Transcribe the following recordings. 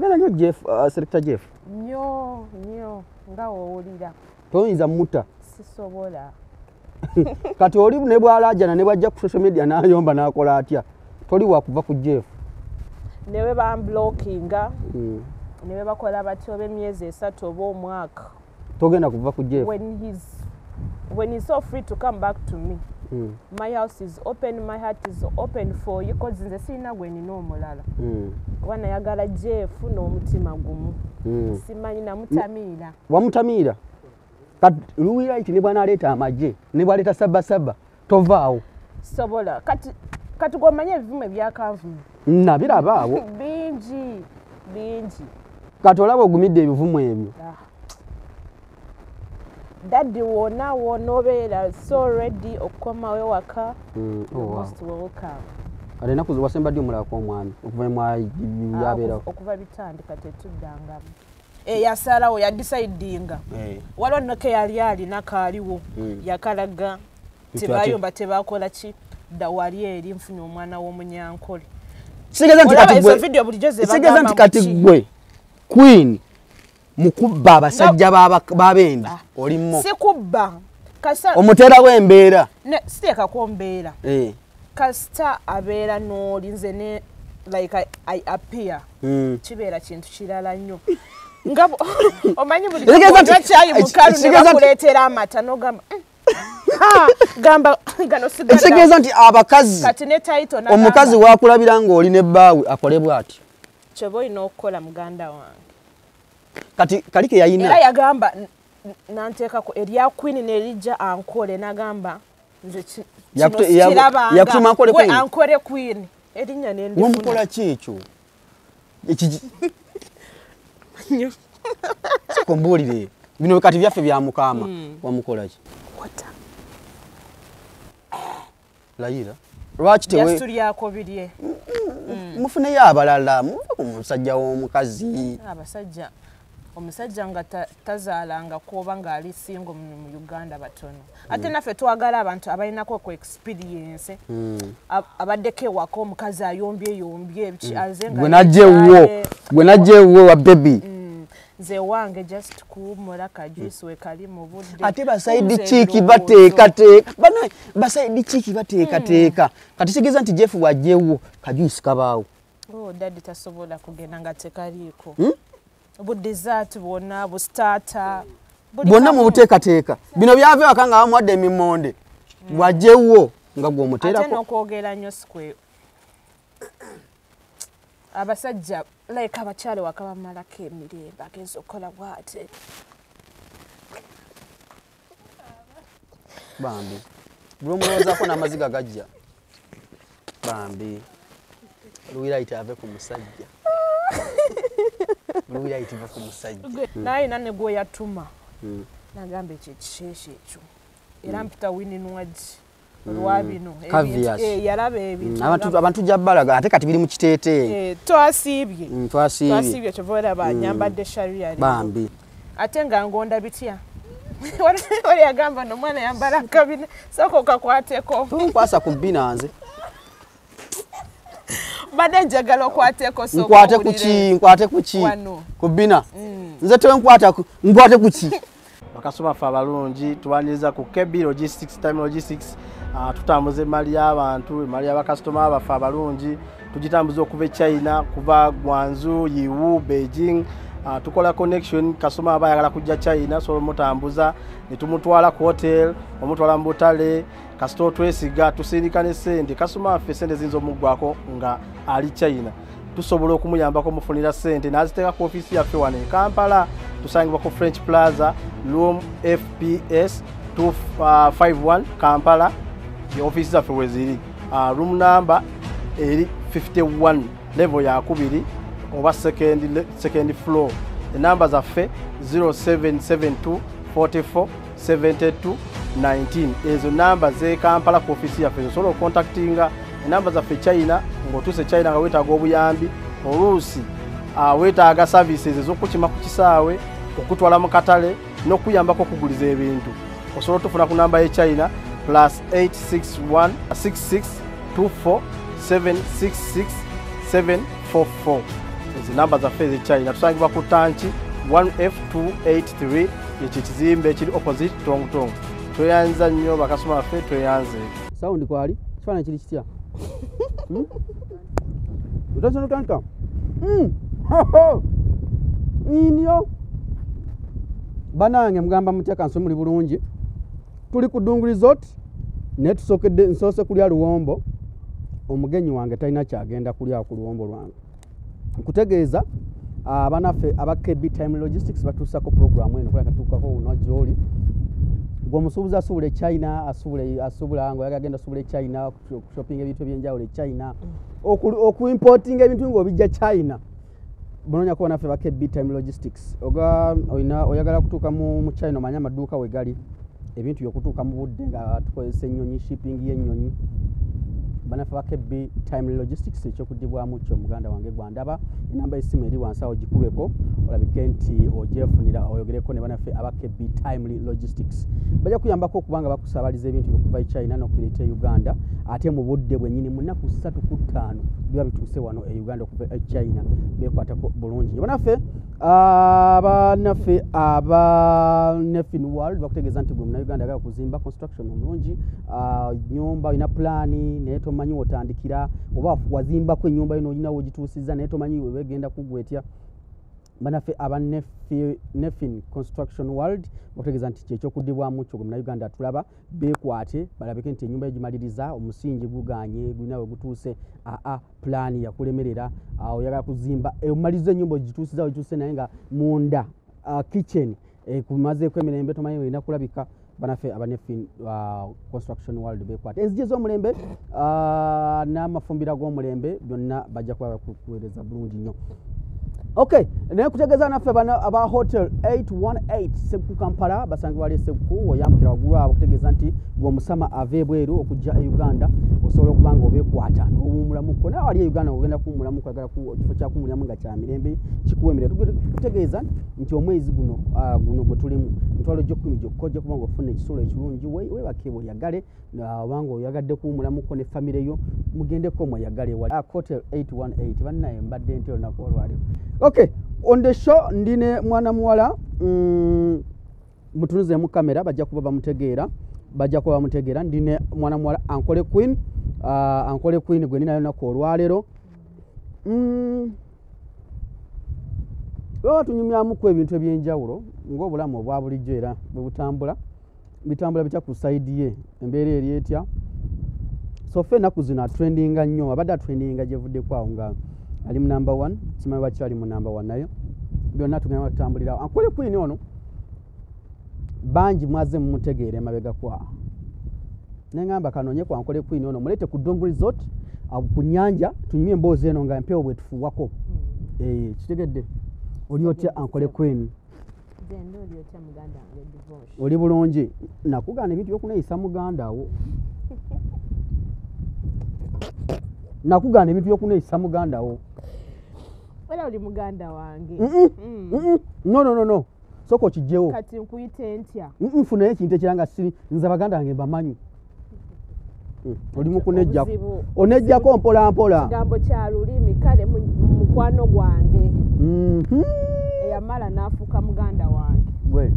Bana nyo Jeff Selector Jeff. Nyo nga owulira. Toyinza muta. Sisobola. Kati oli ne bwalajana ne bwajja ku social media n'ayomba n'akola atya. Toli wa kuva ku Jeff. Newe ba blockinga. Newe bakola batyo b'emyezi 3 oba omwaka. Togenda kuva ku Jeff. When he's so free to come back to me. My house is open, my heart is open for you because nze sina gwe nina omulala. Wana yagala Jeff n'omutima gumu. Simanyi na mutamira. Wamutamira. Kati Luwira iti ne bwana aleta amaje, ne bwaleta saba tovaawo. Sobola kati gwamanye ebivume byakanvume. Na birabaawo. Bingi. Kati olaba ogumidde ebivumu ebyo. Daddy wona obeera so ready okukomawe waka. Most welcome. Alina kuziwa semba ddi omulala kw'omwami okuva yabeerawo. Okuva bitandika tetuddangamu. Yasalawo yadisidinga. Waliwo nnoke yali alina kaaliwo yakalaga tebayomba tebakola ki dda wali eri nfunye omwana w'omunyankole. Sigeza nti kati gwe Queen mukubba abasajja babembi olimo. Sikubba. Omutera w'embeera. Siteeka ko mbeera. Kasita abeera n'olinze ne like I appear. Kibeera kintu kirala nnyo. Ngabo omanyi buli kyayi mukalu ne bakuleetera amata n'ogamba gamba gano sigala. Sigeza nti abakazi kati ne title na omukazi waakulabira ng'oli ne bbaawe akole bw'ati. Ky'oba olina okukola muganda wange. Kati kalike yayina. Era yagamba nanteekako erya Queen n'erijja ankole n'agamba nze yakutuma ankole Queen. Ankole Queen. Erinnya ne ndi. Wamukola ki ekyo? Kombuulire. Bino kati byaffe bya Mukama. Wamukola ki? Kwata. Layira. Lwaki tewe? Yasulyako birye. Mufuneyo abalala. Omusajja w'omukazi. Abasajja. Omusajja nga tazaalanga kuba ng'ali singo mu Uganda batono. Ate naffe twagala abantu abalinako ku experience. Abaddeko ewaka omukazi ayombye biki aze nga. Gwe najje wuwo wa baby. Nze wange just kuwumula kajuice we kali mu budde. Ate basaidi chiki bateekateeka. Bana basaidi chiki bateekateeka. Kati sigeza nti Jeff wajjewo kajuice kabaawo. Daddy tasobola kugenda nga tekaliiko. Budde zaatu bwonna bu starter. Bwonna mu buteekateeka. Bino byave wakanga bamuwadde emimonde. Wajjewo nga gwe omuteerako. Ate n'okwogera nnyo sikwe. Abasajja like abakyale wakabamalako emirembe agenza okukola bw'ate. Bambi. Bulomulowoozaako n'amaziga gajja. Bambi. Luwira ite ave ku musajja. Luwira ite ave ku musajja. Naye nane gwe yatuma. Nagamba ekyekiseesi ekyo. Era mpita wininwaji. Lwabino yalaba ebintu abantu jabbalaga ate kati biri mu kiteete twasiibye kyova banyambadde sharia bambi ate nga ngonda bitya wali yagamba nomwana yambala kabina soko okakwateko nkwasa ku binanze bade njagala okwateko soko nkwate kuki ku bina nze tewe nkwate kuki bakasoma fa balungi tubaniriza ku KB Logistics Time Logistics. Tutambuze emali y'abantu, emali y'abakasitoma abafa abalungi, tugitambuza okuva China, kuva Guangzhou, Yiwu, Beijing. Tukola connection kasoma abayagala kujja China so mutambuza ne tumutwala ku hotel, omutwala mu butale, kasito twesiga tusindika ne sente, kasoma affe sente zinzo mugwako nga ali China. Tusobola okumuyambako mufunira sente naziteeka ku ofisi yaffe wano e Kampala, tusangibwa ku French Plaza, room FPS 251 Kampala. The offices of Waziri. Room number 51, level ya kubiri, over second floor. The numbers are 0772 44 72 19. Is the numbers ze Kampala office ya fe. So contacting the numbers of China, ngo tuse China nga weta go buyambi, olusi weta aga services ezokukima kukisawe, okutwala mu katale no kuyambako kuguliza ebintu. Osobola tufuna ku namba ye China +861 6624 766 744. ezi namba zaffe ezi China tusangibwa ku tanki 1F283 ekizimbe ekiri opposite Tongtong. Tweyanza nnyo bakasoma baffe tweyanze. Sound kwali kifaananyi kiri kitya? Utasonokanka? Inyo banange mugamba mutya kanso muli bulungi. Tuli ku Dungu Resort ne tusokedde nsoose kulya luwombo. Omugenyi wange talina kyagenda kulya ku luwombo lwange. Kutegeeza abanaffe aba KB Time Logistics batuusako programu eno kulaka tukako uno gyoli. Gwomusuubuzi asuubula China asuubula ngo yagenda asuubula China shopping ebintu ebyenjawulo China okuimporting ebintu ng'obijja China. Bononya ko naffe ba KB Time Logistics oyagala kutuuka mu China omanya amaduuka we gali ebintu byokutuuka mu budde nga tukozesa ennyonyi shipping y'ennyonyi. Banaffe ba KB Time Logistics ekyokudibwamu kyo muganda wange gwandaba enamba y'essimu eri wansi awo gikubeko olabike nti ogyefunira oyogereko ne banaffe aba KB Time Logistics. Bajja kuyambako okubanga bakusaabaliza ebintu byokuva China n'okubireeta Uganda ate mu budde bwennyini mu nnaku 3 ku 5 biba bituuse wano e Uganda okuva China beekwatako bulungi. Banaffe aba Nefin World bakutegeeza nti gwe Munnayuganda agala kuzimba construction omulungi nyumba olina plani naye tomanyi wotandikira oba wazimbako ennyumba eno olina wogituusizza naye tomanyi webegenda kugwetya. Banaffe aba Nefin Construction World bakutegeeza nti kyekyokudibwamu kyo gwe Munnayuganda tulaba beekwate balabike nti ennyumba yegimaliriza omusingi guganye gulina we gutuuse plani yakulemerera oyagala kuzimba omaliza ennyumba ogituusiza ogituuse naye nga munda kitchen kumazeeko emirembe tomanyi olina kulabika. Banaffe aba Nefin Construction World beekwate enzigi z'omulembe n'amafumbira g'omulembe byonna bajja kuba bakuweereza bulungi nnyo. Okay, naye kutegeeza naffe bano aba Hotel 818 Sebuku Kampala basange wali Sebuku oyambukira waggulu abo kutegeeza nti gwe omusama ava ebweru okujja e Uganda osobola okuba nga obeekwata n'owummulamuko naye wali e Uganda ogenda kuwummulamuko ayagala kifo kya kuwummulamu nga kya mirembe kikuwa emirembe. Kutegeeza nti omwezi guno gwe tulimu mitwalo gy'okkumi gyokka ojja kuba nga ofuna ekisulo ekirungi weebake bweyagale obanga oyagadde kuwummulamuko ne famire yo mugendeko mweyagale wali Hotel 818 bannaye mbadde nti olunaku olwaliro. Okay, on the show ndine mwana muwala mutunuze mu kamera bajja kuba bamutegeera ndine mwana muwala Ankole Queen gwe ninayo nako olwalero tunyumyamuku ebintu ebyenjawulo ng'obulamu obwa bulijjo era bwe bitambula bitya ku saidi ye embeera eri etya. So ffe ennaku zino atrendinga nnyo abadde atrendinga gyevuddeko awo nga ali mu number 1 simanyi bakyali mu number 1 nayo byonna tugenda tutambulirawo. Ankole Queen ono bangi mwaze mumutegeera emabega kwa neŋŋamba kanoonye ku Ankole Queen ono mulete ku Dungu Resort ku nnyanja tunyumye emboozi eno nga empewo bwe tufuwako. Kitegedde oli otya Ankole Queen? Oli bulungi nakugaana ebintu byokuneeyisa muganda wo nakugaana ebintu byokuneeyisa muganda wo. Wala oli muganda wange. No. Soko kijjewo. Kati nkuyite ntya? Nfunayo ekintu ekiranga nze baganda wange mbamanyi. Oli mukunejjako. Onejjako mpola mpola. Kigambo kya lulimi kale mukwano gwange. Eyamala n'afuuka muganda wange. Gwe.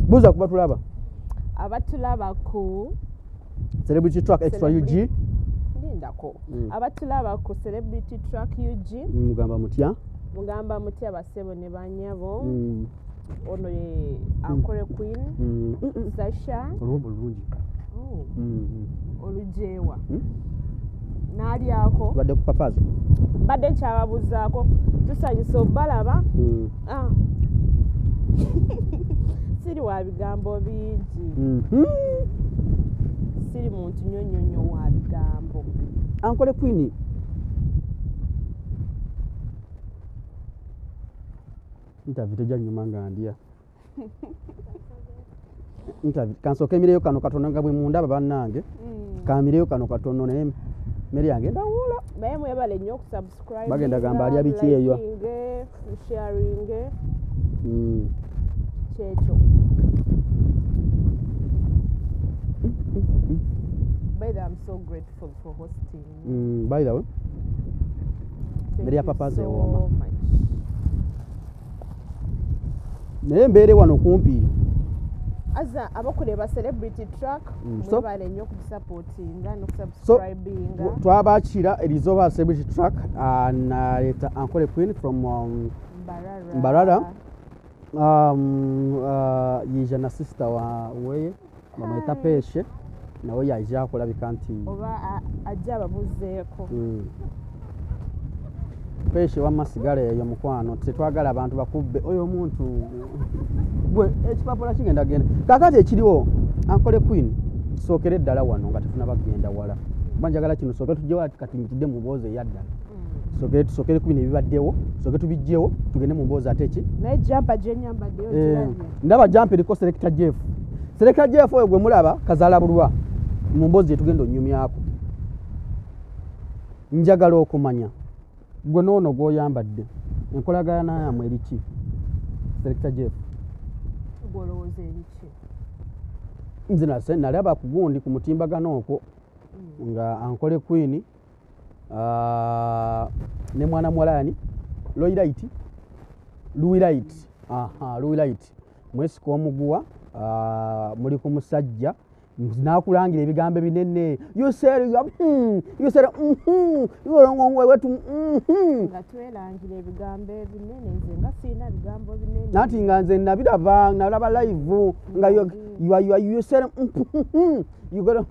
Buza kuba tulaba. Abatulaba ku Celebrity Truck Extra UG. Lindako. Abatulaba ku Celebrity Truck UG. Mugamba mutya basebo ne banyabo. Ono ye Ankole Queen. Sasha. Olulungi. Olujewa. Nali ako. Badde ku papazo. Badde kyababuzaako. Tusanyusa obalaba. Siri wa bigambo bingi. Siri muntu nnyonnyonnyo wa bigambo. Ankole Queen. Interview tejja nyuma nga ndya. Interview kansoke mireyo kano katono nga bwe munda bannange. Kamireyo kano katono naye meri yange ndawula. Baye mwebale nnyo okusubscribe. Bagenda gamba ali abiki eyo. Sharing. Kyekyo. By the way, I'm so grateful for hosting. By the way, Thank Maria you Papa's so a woman. much. naye mbeere wano kumpi. Aza abakureba celebrity track so- mwebale nnyo okudisupportinga n'okusubscribinga. Twabakira Elizoba Celebrity Track naleeta Ankole Queen from Mbarara. Yija na sister weye bamweta Peshe nawe yaija akulabika nti oba ajja ababuzeeko. Peshe wamasigala eyo mukwano tetwagala abantu bakubbe oyo omuntu gwe ekipapula kigenda genda kakati ekiriwo Ankole Queen sookere eddala wano nga tefuna bagenda wala banjagala kino sookere tujjewo kati ntidde mu mboozi eyaddala sookere Queen ebibaddewo sookere tubijjewo tugende mu mboozi ate ki naye jampa gye nyambaddeyo girabye. ndaba jampa eriko Selector Jeff. Selector Jeff oyo gwe mulaba kazaala bulwa mu mboozi yetugenda onnyumyako. Njagala okumanya gwe noono gw'oyambadde enkolagana yamwe eriki Selector Jeff? Gwolowooza ebiki? Nze nalaba ku gundi ku mutimbagano okwo nga Ankole Queen ne mwana mwalani Louis Light mwesiko omuguwa muli ku musajja nakulangira ebigambo binene you said nga twerangira ebigambo ebinene nze nga siina bigambo binene nati nga nze nabiraba nalaba live nga you said you got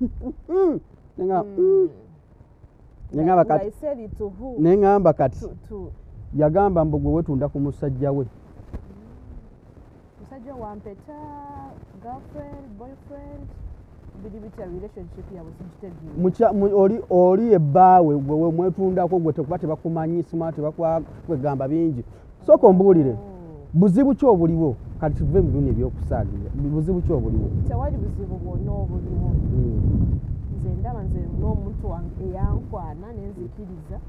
nengamba kati yagamba mbu gwe wetunda ku musajja we. Musajja wampeta girlfriend boyfriend biri bitya relationship yabwe sigitegere. Oli ebbaawe gwe mwetundako gwe tekuba tebakumanyi sima tebakwegamba bingi sooka ombuulire buzibu ki obuliwo kati tuve mu bino ebyokusaalira buzibu ki obuliwo? Tewali buzibu bwonna obuliwo. Nze ndaba nze n'omuntu wange eyankwana nenzikiriza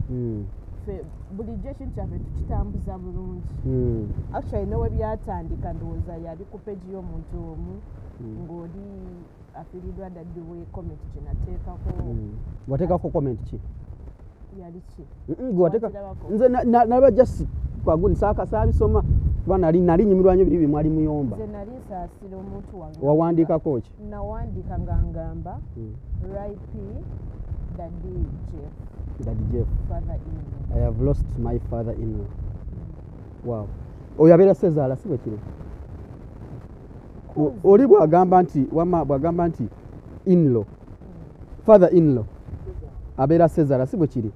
bulijjo ekintu kyaffe tukitambuza bulungi. Actually nowe byatandika ndowooza yali ku page y'omuntu omu ng'oli afiiriddwa dadde we comment gye nateekako. Wateekako comment ki? Yali ki? Nze nalaba just kwaguni saabisoma kuba nali nyumirwa nnyo biri bimwali muyomba. Nze nali nsaasira omuntu wange. Wawandiikako ki? Nawandiika nga ngamba RIP Daddy Jeff. I have lost my father-in-law. Wow. Oyo abeera Sezaala si bwe kiri? Oli bw'agamba nti in-law, father-in-law abeera Sezaala si bwe kiri?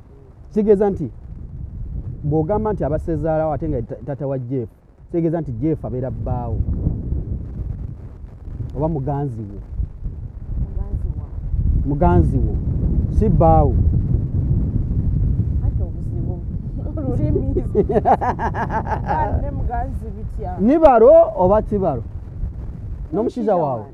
Kitegeeza nti bw'ogamba nti aba Sezaala ate nga tata wa Jeff, kitegeeza nti Jeff abeera bbaawo oba muganzi wo. Muganzi wo si bbaawo. Nibaro oba tibaro n'omushiija waawe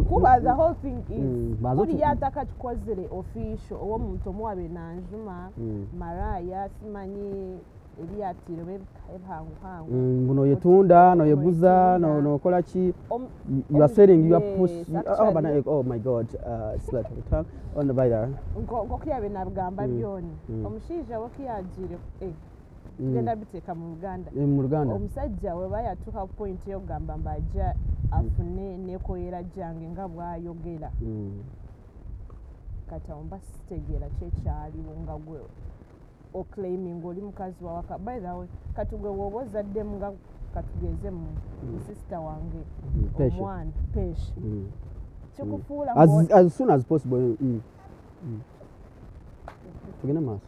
kuba the whole thing is kuli yatakatukozere official owomuntu omuwabe nanjuma maraya simanyi ebyatiro ebihanguhangu buno yetunda noyeguza nokola ki you are selling your pussy. Oh my god, slap the tongue on the biter ngokuyabe nabigamba byoni omushiija wokiyagire genda biteeka mu Luganda omusajja we bayatuka point yo gamba mbajja afune nekoyera jange nga bwayogera kati omba sitegera kyekyaliwo nga gwe oclaiming oli mukazi wa waka. By the way kati gwe woba ozaddemu nga katugeze mu sister wange omwana Peshe kikufuula as soon as possible. Tugende maaso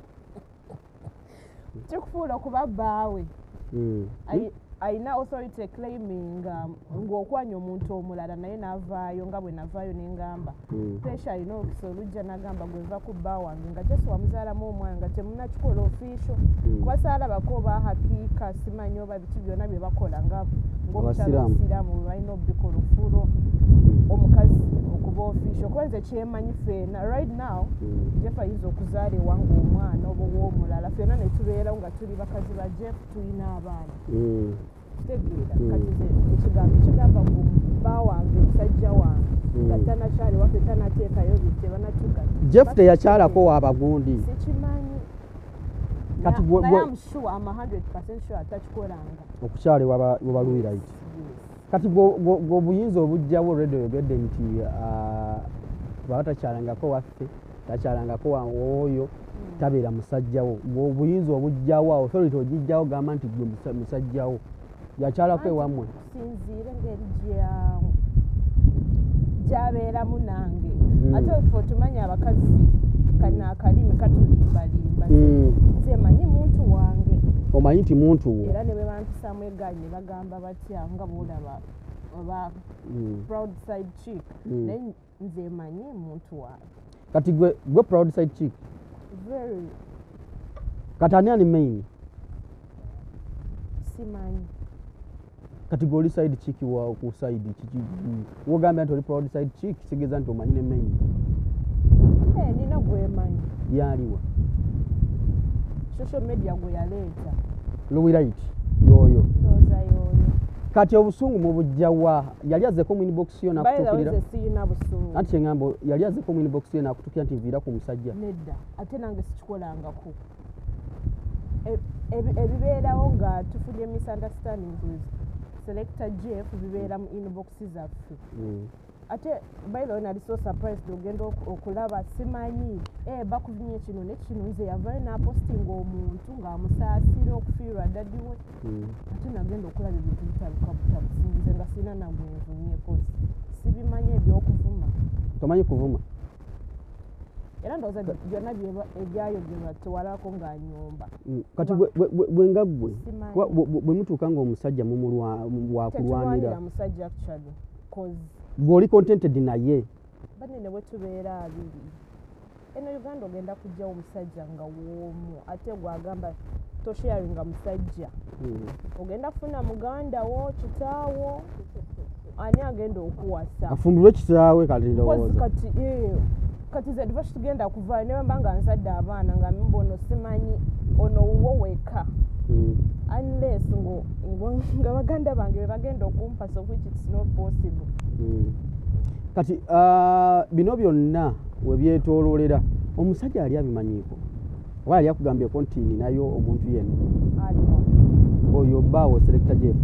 kikufuula okuba bbaawe ayina authority claiming ng'okwanya omuntu omulala naye n'avaayo nga bwe navaayo n'engamba Peshe alina olukisa olujja n'agamba gweva ku bba wange nga jesi wamuzaalamu omwana nga temunakikola official kuba saalabako oba hakiika simanyi oba biki byonna bye bakola ng'omukyala osiraamu bwe balina obikola ofuulo omukazi okuba official kuba nze kyemanyi feena right now Jeff ayinza okuzaala ewange omwana oba ow'omulala feena ne tubeerawo nga tuli bakazi ba Jeff tulina abaana kitegeera kati ekigamba ngu bba wange musajja wange nga tanakyali waffe tanateekayo bitte banatuga Jeff teyakyalako w'abagundi sikimanyi kati naye I'm sure, I'm 100% sure atakikolanga okukyala webaluwira iti kati bw'obuyinza obujjawo olwedde oyogedde nti bwaba takyalangako waffe takyalangako oyo tabeera musajjawo bw'obuyinza obujjawo authority ogijjawo gamba nti gwe musajjawo yakyalako ewammwe sinziire ngeri gyabeeramu nange ate ffe otumanya abakazi kana akalimi katulimbalimba nze manyi muntu wange omanyi nti muntu wo era ne bwe bampisamu eggaali ne bagamba batya nga boolaba oba proud side chick naye nze manyi muntu wange kati gwe proud side chick very kati ani main simanyi kati goli side chick wa ku side chick wogambye nti oli proud side chick kitegeeza nti omanyi ne main nina gwemanyi yaliwa social media gwe yaleeta Lowirite yoyo toza yoyo kati obusungu mu bujjawa yali azeko mu inbox yo nakutukirira bayiza siyina busungu anti kyengambo yali azeko mu inbox yo nakutukira nti nviira ku musajja nedda ate nange sikikolangako ebibeerawo nga tufunye misunderstandings with selector Jeff bibeera mu inbox zaffe ate by the way nali so surprised ogenda okulaba simanyi bakuvumye kino ne kino nze yavayo n'apostinga omuntu ng'amusaasira okufiirwa daddi we ate nagenda okulaba ebintu bitabukabutabusinze nga sirina nagwenvumyeko sibimanyi ebyokuvuma tomanyi kuvuma era ndowooza byonna ebyayogerwa tewalako ng'anyomba kati bwenga ggwe bwe mutuuka ng'omusajja wakulwanira musajja actually cause gw'oli contented naye banene bwe tubeera abiri eno Uganda ogenda kujjawo omusajja nga woomu ate gwagamba tosharinga musajja ogenda kufuna muganda wo kitaawo ani agenda okuwasa afumbirwe kitaawe kati ndowooza kati ze diva tugenda kuvaayo ne bamba nga nsadde abaana nga mbono simanyi ono wuwo weka unless nga baganda bange be bagenda okumpasa which it's not possible kati bino byonna webyetooloolera omusajja yali abimanyiiko oba yali akugambyeko nti ninayo omuntu yeno oyo bbaawo selector Jeff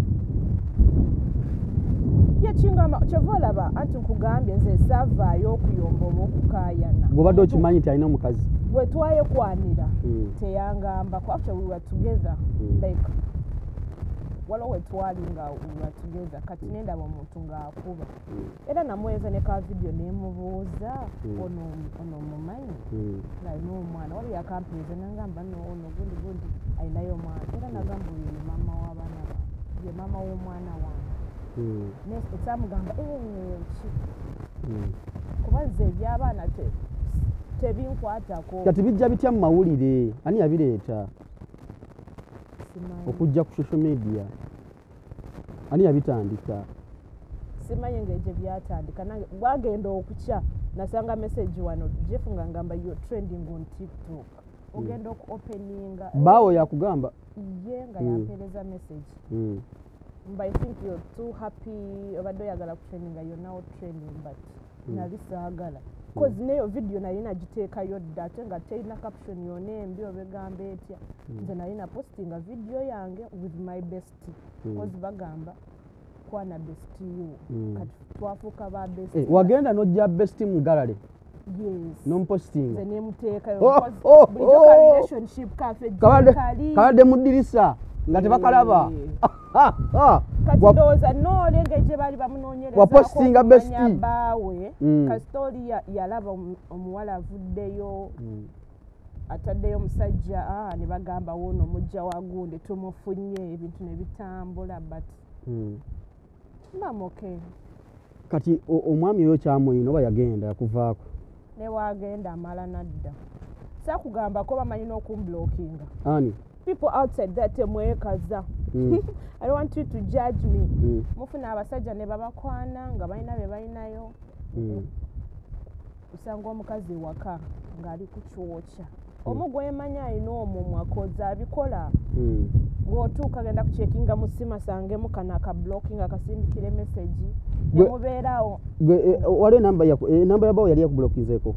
yekingama kyova olaba anti nkugambye nze saavaayo okuyomba oba okukaayana gw'obadde okimanyi nti alina omukazi bwe twayekwanira teyangambako actually we were together like waliwo we twali nga we were together kati nendaba omuntu ng'akuba era namuweza ne ka vidiyo nemubuuza ono mumanyi ng'alina omwana wali yakampeeza nangamba ono gundi alinayo omwana era nagamba oyo ye maama w'abaana ye maama w'omwana wange ekyamugamba ki kuba nze ebyabaana tebinkwatako kati bijja bitya mu mawulire ani yabireeta okujja ku social media ani yabitandika simanyi ng'egyo byatandika nange gwagenda okukya nasanga message wano Jeff nga ngamba you're trending on TikTok ogenda openinga baawo yakugamba ye nga yampeereza message but I think you're too happy obadde oyagala kutraininga you're now training but nali saagala cause neyo video nali nagiteekayo dda ate nga terina caption yonna embi obegamba etya nze nali napostinga video yange with my bestie cause bagamba kwana bestie yo kati twafuuka ba bestie wagenda n'ojja bestie mu gallery yes n'omupostinga nze nemuteekayo bulijjo ka relationship kaffe kabadde mu ddirisa nga tebakalaba kati ndowooza noolenga gye baali wapostinga bestie bamunoonyerezaako baawe kasitooli yalaba omuwala avuddeyo ataddeyo omusajja ne bagamba woono omujja wa gundi tumufunye ebintu ne bitambula but mamoke kati omwami oyo kyamuyina oba yagenda yakuvaako newagenda amala nadda saakugambako bamanyi n'okumblockinga ani people outside that temwekaza I don't want you to judge me mufuna abasajja ne babakwana nga balina be balinayo usanga omukazi waka ng'ali ku kyokya omugwemanya alina omumwa akoza abikola ng'otuuka genda kucekinga mu ssimu asangemu kano akablocking akasindikira emesagi nemubeerawo waliwo enamba yabawo yali yakublokinzeeko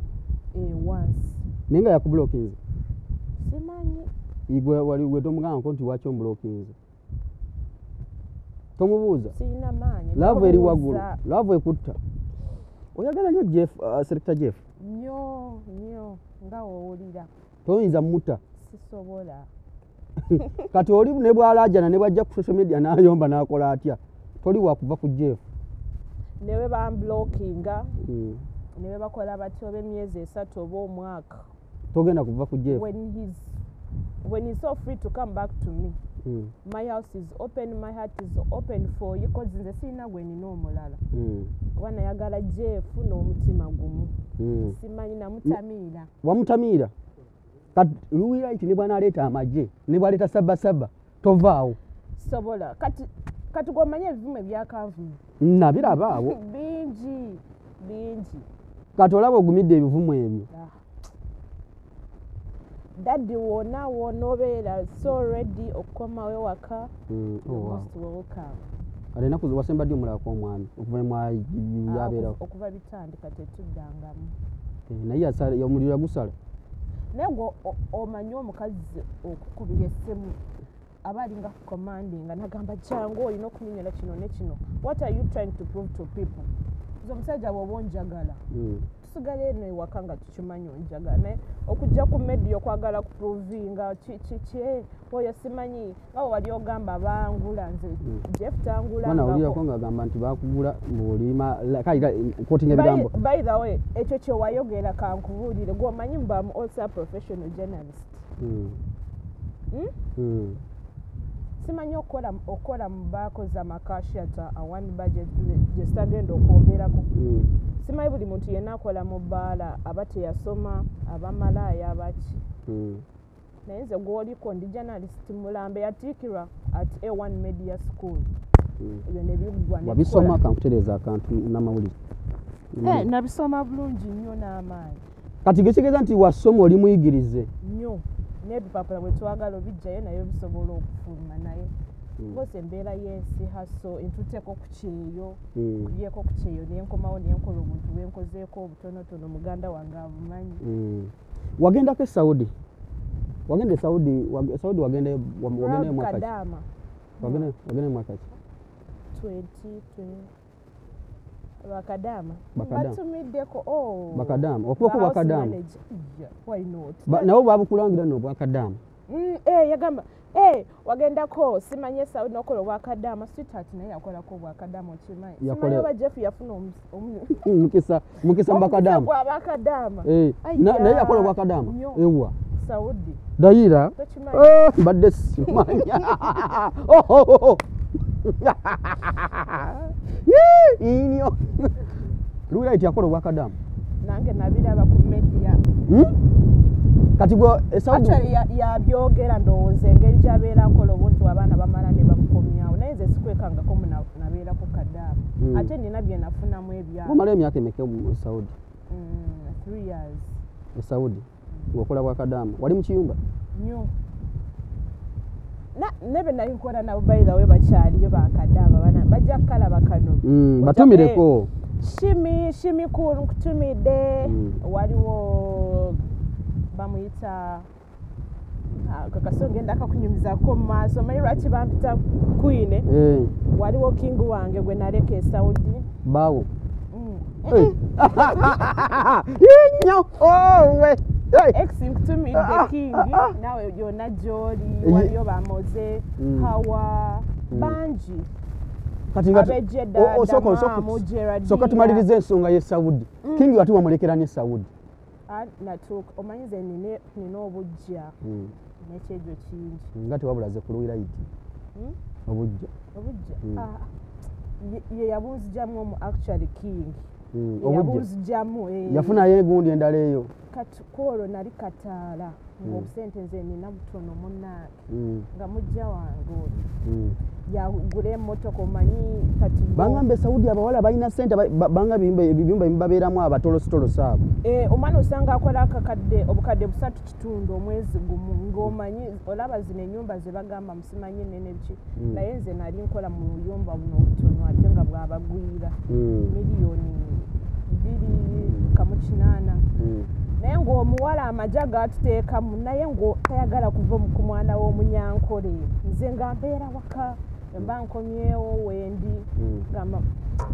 once naye nga yakublokinze simanyi gwe tomugamba nti waki omublokinze tomubuuza sirina maanyi laavu eri waggulu laavu ekutta oyagala nnyo jeff selector jeff nnyo nga woowulira toyinza mutta sisobola kati oli ne bwalajana ne bwajja ku social media n'ayomba n'akola atya toli wakuva ku jeff ne bwe bamblokinga ne bwe bakola batyo b'emyezi 3 oba omwaka togenda kuva ku jeff when he's so free to come back to me my house is open, my heart is open for you because nze sirina gwe nina omulala oba nayagala jeff n'omutima gumu simanyi namutamiira wamutamiira kati luwira nti ne bw'anaaleeta amagye ne bw'aleeta sabasaba tovaawo sobola kati gwomanye ebivumu ebyakanvuma nabiraba awo bingi kati olaba ogumidde ebivumu ebyo daddy wona obeera so ready okukomawo ewaka most welcome ate enaku wasemba ddi omulabako omwami okuva yabeerawo okuva bitandika tetuddangamu naye omuliro gusala naye gwe omanyi omukazi okukubira essimu aba alinga commanding nagamba jangu olina okunyonyola kino ne kino what are you trying to prove to people nze omusajja bw'oba onjagala tusigala eno ewaka nga tukimanyi onjagala naye okujja ku media okwagala kuprovinga kiki oyo simanyi nga wali ogamba bangula nze jeff tangulawulirako ngaagamba nti bakugula ng'olima kotinga ebigambo by the way ekyo kyewayogera kankubuulire gwomanyi mbamu also a professional journalist simanyi okola mu bakozi amakashyata awani budget gye sitagenda okwogerako simanyi buli muntu yenna akola mu bbaala aba teyasoma abamalaaya abaki naye nze gwoliko ndi journalist mulambe yatiikirwa at A1 media school ebyo nebiggwa wabisoma kankutereeza akantu n'amawulire nabisoma bulungi nnyo n'amaanyi kati gekitegeeza nti wasoma oli muyigirize nnyo n'ebipapula bwe twagala obijjayo naye bisobola okufuluma naye bose embeera y'ensi haso entuteeko ku kyeyo kubyeko ku kyeyo nenkomawo nenkola obuntu bwenkozeeko obutonotono muganda wange abumanyi wagendako e Saudi wagenda e Saudi wagenda mwaka ki wagenda mwaka ki 2020 bakadama batumiddeko bakadama okuboko bwakadama why not nabo babukulangira no bwakadama yagamba wagendako simanye Saudi nokola bwakadama sweetheart naye yakolako bwakadama okimanyi simanyi oba Jeff yafuna mukisa mbakadama bwakadama naye yakola bwakadama ewa Saudi dayira mbadde simanya inyo luwira iti yakola bwakadamu nange nabiraba ku media kati gwe Saudi yabyogera ndowooza engeri gyabeera akola obuntu abaana bamala ne bamukomyawo naye nze sikwekangako nabeera ku kadamu ate nina bye nafunamu ebyalo omala emyaka emeka mu Saudi 3 years e Saudi ng'okola bwakadamu wali mu kiyumba nnyo nebe nali nkola nabo by the way bakyaliyo bakadama bajja kukalaba kano batumireko shimi kulu nkutumidde waliwo bamuyita kakasonga endaka kunyumizako mu maaso manyi lwaki bampita Queen waliwo king wange gwe naleka e Saudi bawo ex nkutumidde king nawe yonna gyoli waliyo bamoze hawa bangi soka tumaliriza ensonga ye Saudi king wati wamulekera ne Saudi natuuka omanyize nina obujja nekyejo kingi nga tewabulaze kuluwira iti obujja ye yabunzijamu omu actually king yabuzijjamu yafunayo egundi endala eyo kati kwolwo nali kataala ng'obusente nze nina butono munnange nga mujja wange yagula emmotoka omanyi kati bangambe Saudi abawala balina sente banga ebiyumba babeeramu abatolositolosi abo omwana osanga akola obukadde 3.5 omwezi gumu ng'omanyi olaba zino ennyumba ze bagamba musimanyi nene biki naye nze nali nkola mu buyumba buno obutono ate nga bwabagwira miliyoni 2.8 naye ng'omuwala amagya gatuteekamu naye ng'otayagala kuva ku mwana w'omunyankole nze nga mbeera waka mba nkomyewo wendi gamba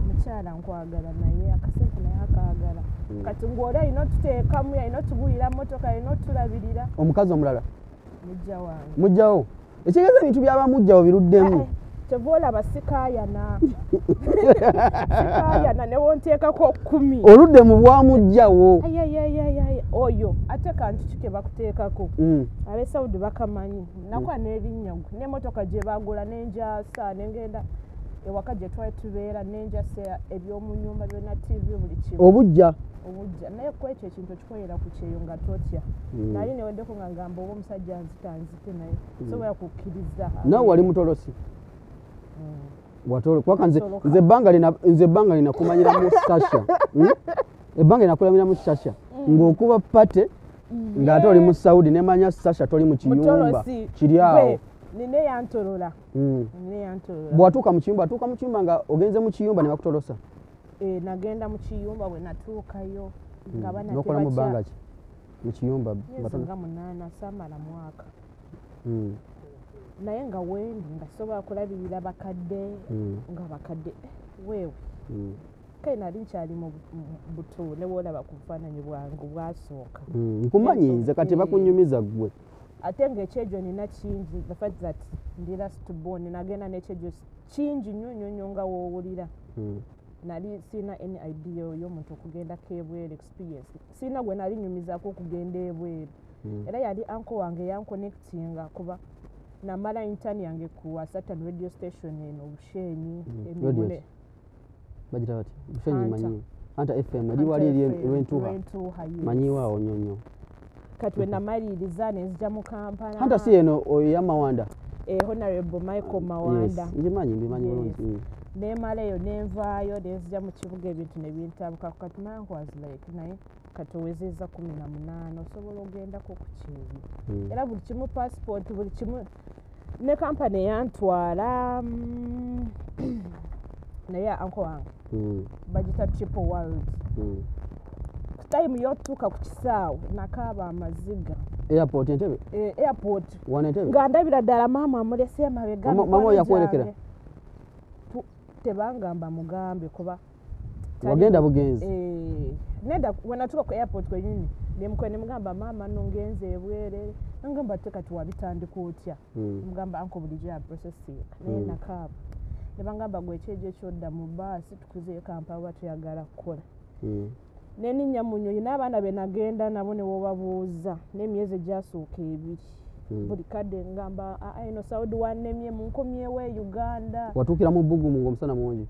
mukyala nkwagala naye akasente naye akaagala kati ng'oli alina otuteekamu alina otugulira mmotoka alina otulabirira omukazi omulala mujja wange mujjawo ekitegeeza ebintu by'abamujjawo biruddemu kyova olaba sikaayana sikaayana ne wonteekako 10 oludde mu bwamujjawo oyo ate kantu kike bakuteekako ab'e Saudi bakamanyi nakuba n'erinnya gwe n'emmotoka gye bagula nenjasa nengenda ewaka gye twali tubeera nenjasa eby'omu nnyumba byonna TV buli kimu obujja naye kwekyo ekintu okikolera ku kyeyo nga totya nali neweddeko nga ngamba oba omusajja nzitanzite naye sobola kukkiriza naawe wali mutolosi watolo kwaka nze ebbanga linakumanyira mu Sasha ebbanga linakulamira mu Sasha ng'okuba pate ng'ate oli mu Saudi nemanya Sasha toli mu kiyumba kiri awo nine yantolola bw'atuuka mu kiyumba atuuka mu kiyumba nga ogenze mu kiyumba ne bakutolosa nagenda mu kiyumba bwe natuukayo nga nokola mu bbanga ki mu kiyumba nga 8 saamala mwaka naye nga wendi nga sobola kulabirira bakadde nga bakadde weewe kale nali nkyali mu buto ne bwolaba ku bufaananyi bwange bwasooka nkumanyi nze kati bakunyumiza ggwe ate ng'ekyejo nina kingi the fact that ndi last born nagenda n'ekyejo kingi nnyo nga woowulira nali siina any idea y'omuntu okugendako ebweru experience siina gwe nali nyumizaako okugenda ebweru era yali anko wange yankonectinga kuba namala intani yange ku certain radio station eno Bushenyi emibule bagita bati Bushenyi manyi Hunter FM eri wali Lwentuha manyiwaawo nyonyo kati we namaliriza nenzija mu Kampala Hunter si eno oya Mawanda Honorable Michael Mawanda njimanyi mbimanyi bulungi nemala eyo nenvaayo nenzija mu kibuga ebintu ne bintabuka kati nange was like naye kati owezezza 18 osobola ogendako ku kibi era buli kimu passport buli kimu ne kampani eyantwala naye anko wange bagita Triple World time yotuuka ku kisaawe nakaaba amaziga airport Entebbe airport wana Entebbe nga ndabira ddala maama amulese emabega mama yakwolekera tebangamba mugambe kuba wagenda bugenzi nenda wenatuuka ku airport kwenyini nemukwe mugamba maama nongenze ebwere ngamba tekati wabitandika otya mugamba anko bulijjo ya processing naye nakaaba nebangamba gwe ekyejo ekyodda mu baasi tukuzeeyo Kampala batuyagala kukola neninya munyonyi n'abaana be nagenda nabo ne wobabuuza n'emyezi egyasooka 2 buli kadde ngamba eno Saudi wannemye munkomyewo e Uganda watuukira mu Bbugumu ng'omusana mungi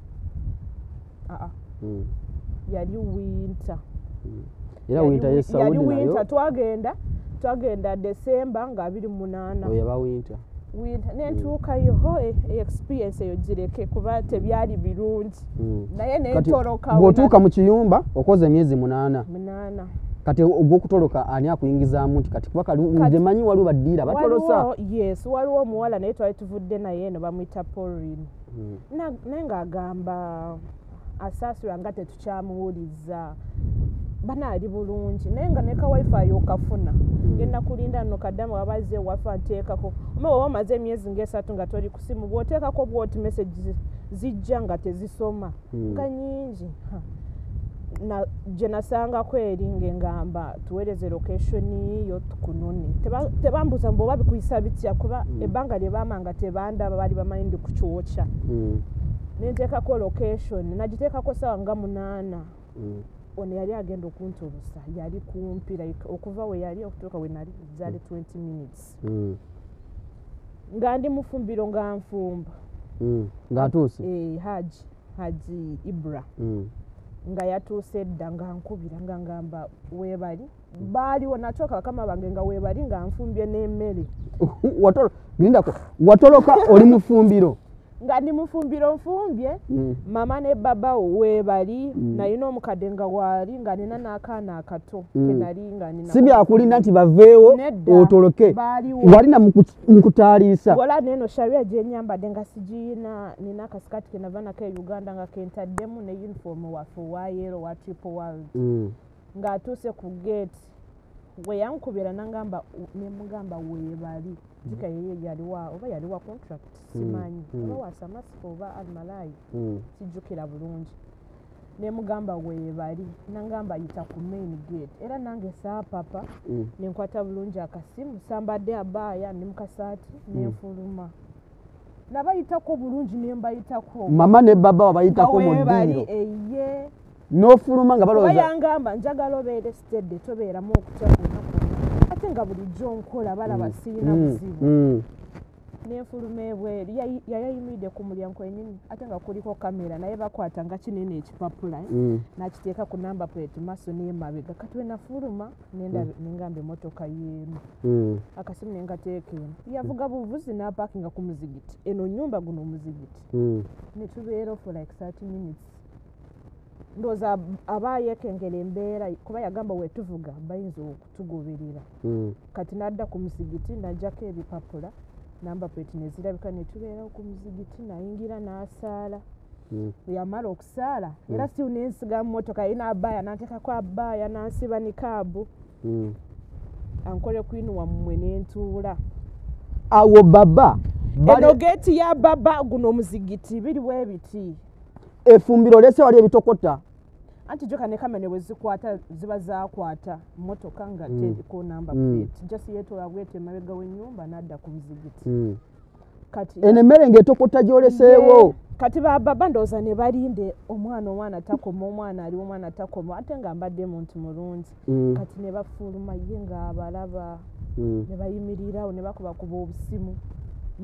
yali winter era winter ye Saudi nayo yali winter twagenda December nga 28 oyaba winter nentuukayo experience eyo gireke kuba tebyali birungi naye netoloka bw'otuuka mu kiyumba okoze emyezi 8 kati ogw'okutoloka ani akuyingizaamu nti kati kuba nze manyi waliwo baddiira batolosa yes waliwo omuwala naye twali tuvudde naye eno bamuyita Pauline naye ng'agamba asaasira nga tetukyamuwuliza banaali bulungi naye nga ne kawifi okafuna genda kulinda nno kaddamu abaze wafa nteekako oba omaze emyezi nga3 nga toli ku simu bw'oteekako bwoti message zijja nga tezisoma nga nyingi gye nasangako eri ng'engamba tuweereze location yo tukunone tebambuuza mbu oba bikuyisa bitya kuba ebbanga lye baama nga tebandaba baali bamanyi ndi kukyokya nenteekako location nagiteekako sawa nga 8 ono yali agenda okuntulusa yali kumpi like okuva we yali okutuuka we nali zaali 20 minutes nga ndi mufumbiro nga nfumba ng'atuuse Haji Ibra nga yatuuse dda nga nkubira nga ngamba weebali baaliwo natooka bakama bange nga weebali nga nfumbye n'emmere watoloka oli mufumbiro nga ndi mufumbiro nfumbye mama ne baba weebali nalina omukadde nga waali nga nina n'akaana akato kenali nga nina si byakulinda nti baveewo otoloke walina mukutaaliisa gola neno sharia gyenyambadde nga sigiina nina akasikati kenava nako e Uganda nga kentaddemu ne uniform waffe wa yero wa triple world ng'atuuse ku gate we yankubira nangamba nemugamba weebali jika yeye yaliwa contract simanyi oba wasamasiko oba almalai sijjukira bulungi nemugamba weebali nangamba yita ku main gate era nange saapapa nenkwata bulungi akasimu sambadde abaaya ne mukasaati nenfuluma nabayitako bulungi nembayitako mama ne baba wabayitako mu ddiro eye n'ofuluma nga balowooza bayangamba njagala obeere stedde tobeeramu okutekuna ate nga bulijjo nkola balaba sirina buzibu nenfuluma ebweru yayayimiridde ku mulyango ennyini ate nga kuliko kamera naye bakwata nga kinene ekipapula nakiteeka ku namba plate maaso n'emabega kati we nafuluma nengamba emmotoka yeemu akasimu nengateeka eno yavuga buvuzi n'apaakinga ku muzigiti eno nnyumba guno omuzigiti netubeera for like 30 minutes ndowooza aba yeekengera embeera kuba yagamba wetuvuga bayinza okutugoberera kati n'adda ku muzigiti najjako ebipapula namba plate nezirabika netubeerawo ku muzigiti nayingira n'asaala yamala okusaala era siu nensiga mu mmotoka yina abaaya nanteekako abaaya nansiba nikaabu ankole kwinuwa mmwe nentuula awo baba eno geeti ya baba guno omuzigiti biri bwe biti efumbiro lese wali ebitokota anti joka ne kamene bwe zikwata ziba zakwata mmotoka nga teriko namba plate jasi yetola bwete emabega w'ennyumba n'adda ku muzigiti kati enemmere ng'etokota gyoleseewo kati baba ndowooza ne balinde omwana takoma omwana aliwo omwana takoma ate nga mbadde muntu mulungi kati ne bafuluma ye ng'abalaba ne bayimirirawo ne bakubakuba obusimu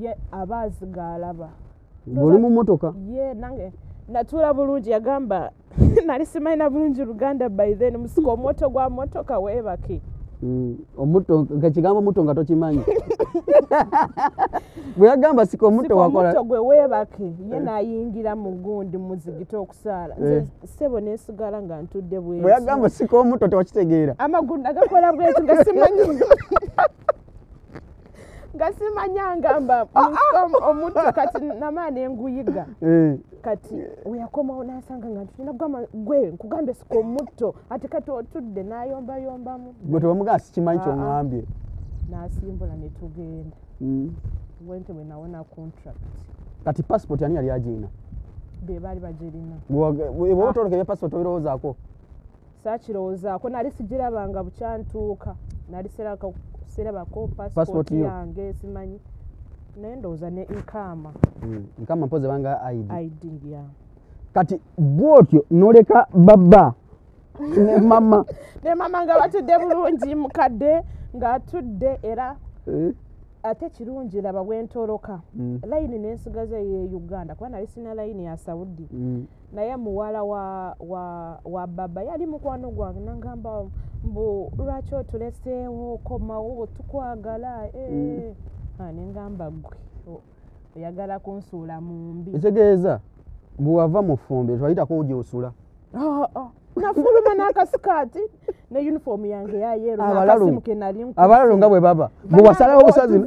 ye abaazi g'alaba ng'oli mu mmotoka ye nange natuula bulungi yagamba nali simanyina bulungi Luganda by then musiko omuto gwa mmotoka weebake omuto ekigambo muto nga tokimanyi bwe yagamba sika omuto wakola omuto gwe weebake ye naayingira mu gundi muzigiti okusaala nze ssebo neesigala nga ntudde bweki bwe yagamba sika omuto tewakitegeera amagulu agakola bweki nga simanyi nga simanya ngamba omuto kati namaana enguyiga kati weyakomawo nasanga nga ntinagamba gwe nkugambe sika omuto ate kati otudde nayombayombamu gwe tebamugamba sikimanyi kyoŋŋambye nasimbula netugenda wente bwe nawona contract kati passport ani yali agiina be baali bagirina bwe otoloka ebya passport obirowoozaako saakirowoozaako nali sigirabanga bukyantuuka nali serabako passport yange simanyi naye ndowooza ne nkama mpozi banga ID ya kati bwotyo noleka baba ne mama nga batudde bulungi mukadde ng'atudde era ate kirungi laba bwentoloka layini nensigaza ye Uganda kuba nali sina layini ya Saudi naye muwala wa baba yali mukwano gwange nangamba mbu lwaki otuleseewo komawo tukwagala nengamba gwe oyagala kunsuula mu mbi ekitegeeza bwe wava mu fumbi twayitako ogyosula nafuluma n'akasikaati ne uniform yange yayeero n'akasimu ke nali nkutte abalalo nga bwe baba bwe wasalawo obusazi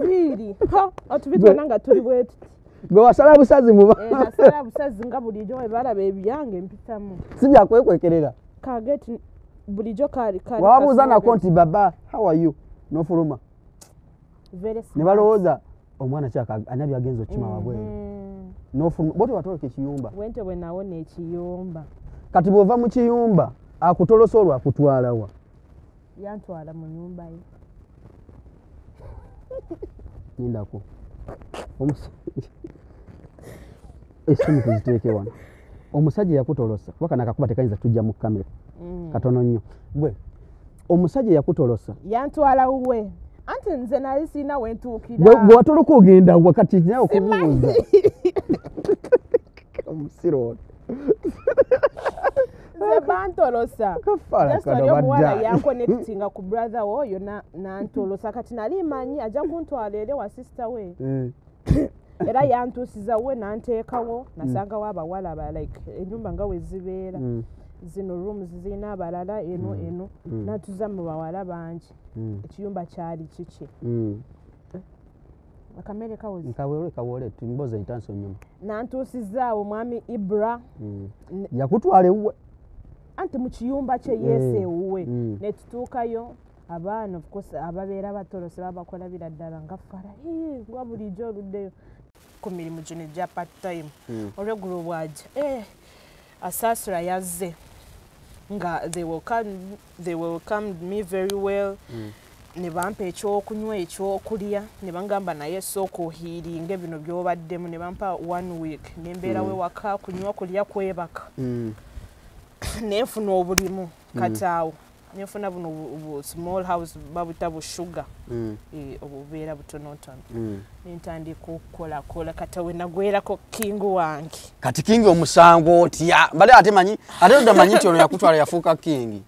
otubitona nga tuli bwe tuti bwe wasala busazi muba nasala busazi nga bulijjo bwe balaba ebyange mpitamu si byakwekwekerera kageti bulijjo kali wabuuza nako nti baba how are you n'ofuluma ne balowooza omwana ani byagenza okima wabweru n'ofuluma bwoti watoloka ekiyumba wente bwe nawona ekiyumba kati bw'ova mu kiyumba akutolosa olwo akutwalawa yantwala mu nyumba ye nindako esimu tuziteeke wano omusajja yakutolosa kuba kana akakuba tekayinza tujja mu kamera katono nnyo bwe omusajja yakutolosa yantwala wuwe anti nze nali sirina wentuukira bwe watoloka ogenda wakati naye okubuuza omusiro Sebantolosa. Kafala Just kano omuwala badda. yanconnectinga ku brother oyo nantolosa kati nali manyi ajja kuntwala eri wa sister we. Era yantuusiza we nanteekawo nasangawo abawala ba like ennyumba nga we zibeera. Zino rooms zirina abalala eno natuza mu bawala bangi. Ekiyumba kyali kiki. Akamere kawozi. Nkawole tumboza intanso nyuma. Nantuusizaawo mwami Ibra. Yakutwala ewuwe. Anti mu kiyumba kye yeese ewuwe. Ne tutuukayo abaana of course ababeera batolose babakola biraddala nga fara. Gwa bulijjo oluddeyo. Ku mirimu gino egya part time. Olweggulo bwajja. Asaasira yazze. Nga they welcomed me very well. Ne bampa ekyokunywa ekyokulya ne bangamba naye sooka ohiiringe bino by'obaddemu ne bampa 1 week ne mbeerawo ewaka kunywa kulya kwebaka nenfuna obulimu kati awo nenfuna buno small house babuta bushuga obubeera butonotono nentandika okukolakola kati awe nagwerako kingu wange kati kingi omusango otya mbale ate manyi ate odamanyi nti ono yakutwala yafuuka kingi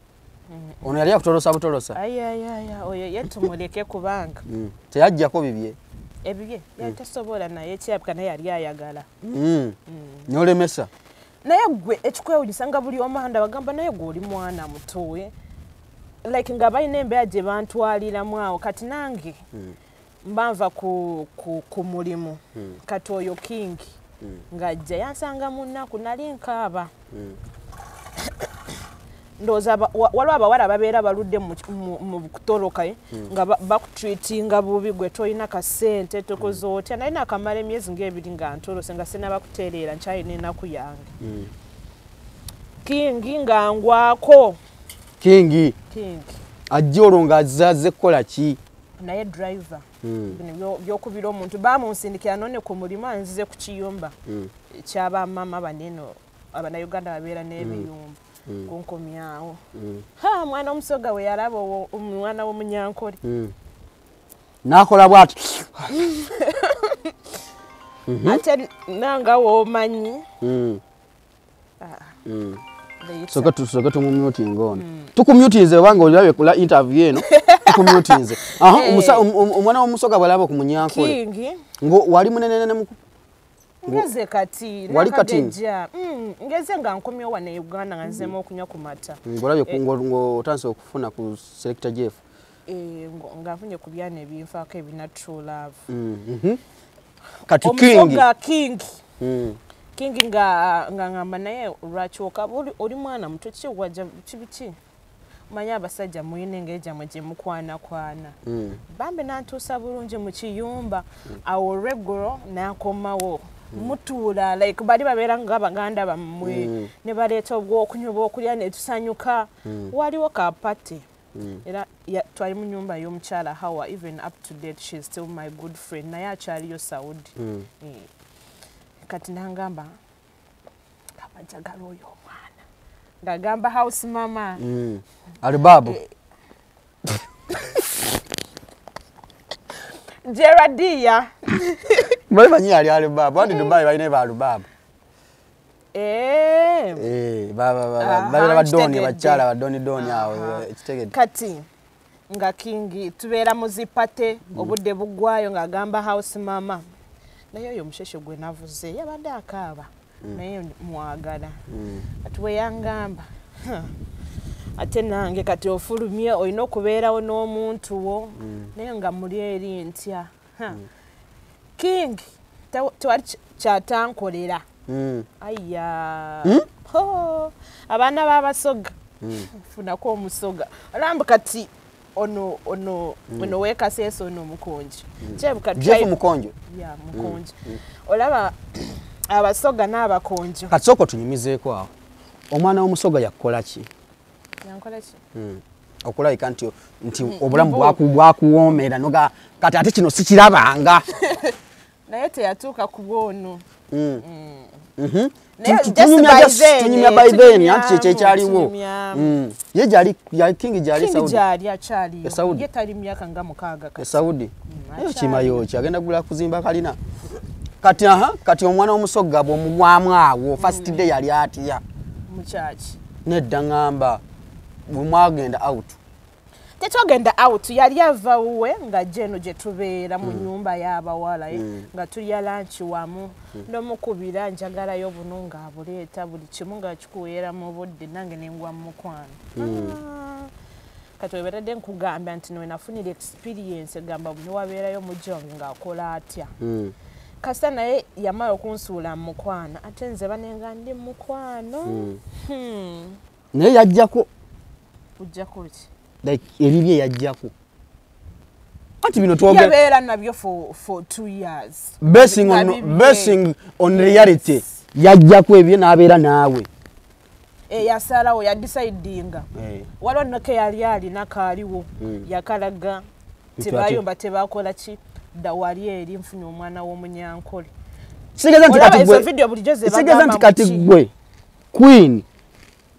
ono yali yakutolosa butolosa ayayaya oyo yetumuleke kubanga teyajjako bibye ebibye yatasobola naye ekyabika naye yali ayagala nolemesa naye gwe ekikwewunyisa nga buli omanda bagamba naye gwe oli mwana mutowe like nga balina embeera gye bantwaliramu awo kati nange mbanva ku mulimu kati oyo kingi ng'ajja yansanga mu nnaku nali nkaaba ndowooza waliwo abawala babeera baludde mu kutoloka nga bakutreatinga bubi gwe tolina kasente tokoze otya naye nakamala emyezi ng'ebiri nga ntolose nga sinnabakutereera nkyalina ennaku yange kingi nga ngwako kingi ajja olwo ng'azze kukola ki naye driver bino byokubira omuntu bamunsindikira none ku mulimu anzize ku kiyumba ekyabamama baneno abanayuganda babeera n'ebiyumba kunkomyawo mwana omusoga we yalaba omwana w'omunyankole n'akola bw'ati ate nanga w'omanyi soka tumumyutinga ono tukumyutinze obanga olirabe kula interview eno tukumyutinze omwana w'omusoga bw'alaba ku munyankole wali munenenene ngeze kati wali kati ngeze nga nkomyo wana Uganda nga nzemo okunywa ku mata ngolabye ng'otandise okufuna ku Selector Jeff nga nfunye ku byana ebinfaako ebina true love kati kingi nga ngamba naye lwakyoka oli mwana muto kiwajja kibiki manya abasajja muyina engeri gyammwe gye mukwanakwana bambi nantuusa bulungi mu kiyumba awo regulo nakomawo mutuula like bali babeera nga baganda bammwe ne baleeta obwokunywa obwokulya ne tusanyuka waliwo kapate era twali mu nyumba y'omukyala Hawa even up to date she's still my good friend naye akyaliyo Saudi kati nangamba kabajagala oyo omwana ngagamba house mama alibabu Gerardia bali manyi ali alibabu andi Dubai balina ba alibabu babera badoni bakyala badoni awo ekitegede kati nga kingi tubeera muzipate obudde bugwayo ngagamba house mama naye oyo omusheshe gwe navuze yabadde akaaba naye mwagala kati we yangamba ate nange kati ofulumye olina okubeerawo n'omuntu wo naye nga muli eri ntya kingi tewali kyatankolera ayya abaana b'abasoga funako omusoga olamba kati ono weekaseesa ono omukonji Jeff mukonjo ya mukonjo olaba abasoga n'abakonjo kati sooka tunyumizeeko awo omwana w'omusoga yakukola ki yankola ki okulabika nti obulamu bwakuwoomera noga kati ate kino sikirabanga naye teyatuuka ku bwono tunyumya by then anti kyekyo ekyaliwo ye gyali kingi gyali gyali akyaliyo ye tali myaka nga 6 Saudi kimayo kyagenda gula kuzimba kalina kati omwana w'omusoga bw'omugwamu awo first day yali atya mukyaki nedda ngamba bwemwagenda out tetwagenda out yali ava uwe nga jeno gye tubeera mu nyumba y'abawala nga tulya lanchi wamu n'omukubira njagalayo buno ng'abuleeta buli kimu nga kikuweera mu budde nange nengwa mu mukwano kati webeeradde nkugamba nti nafunira experience gamba bwe wabeerayo mujja wange ng'akola atya kasita naye yamala okunsuula mu mukwano ate nze banenga ndi mu mukwano naye yajjako ujjako ki like ebibye yajjako ati bino twogera yabeera nabyo for 2 years basing on reality yajjako ebyo n'abeera naawe yasalawo yadecidinga waliwo noke yali alina kaaliwo yakalaga tebayomba tebakola ki dda wali eri nfunye omwana w'omunyankole sigeza nti kati gwe queen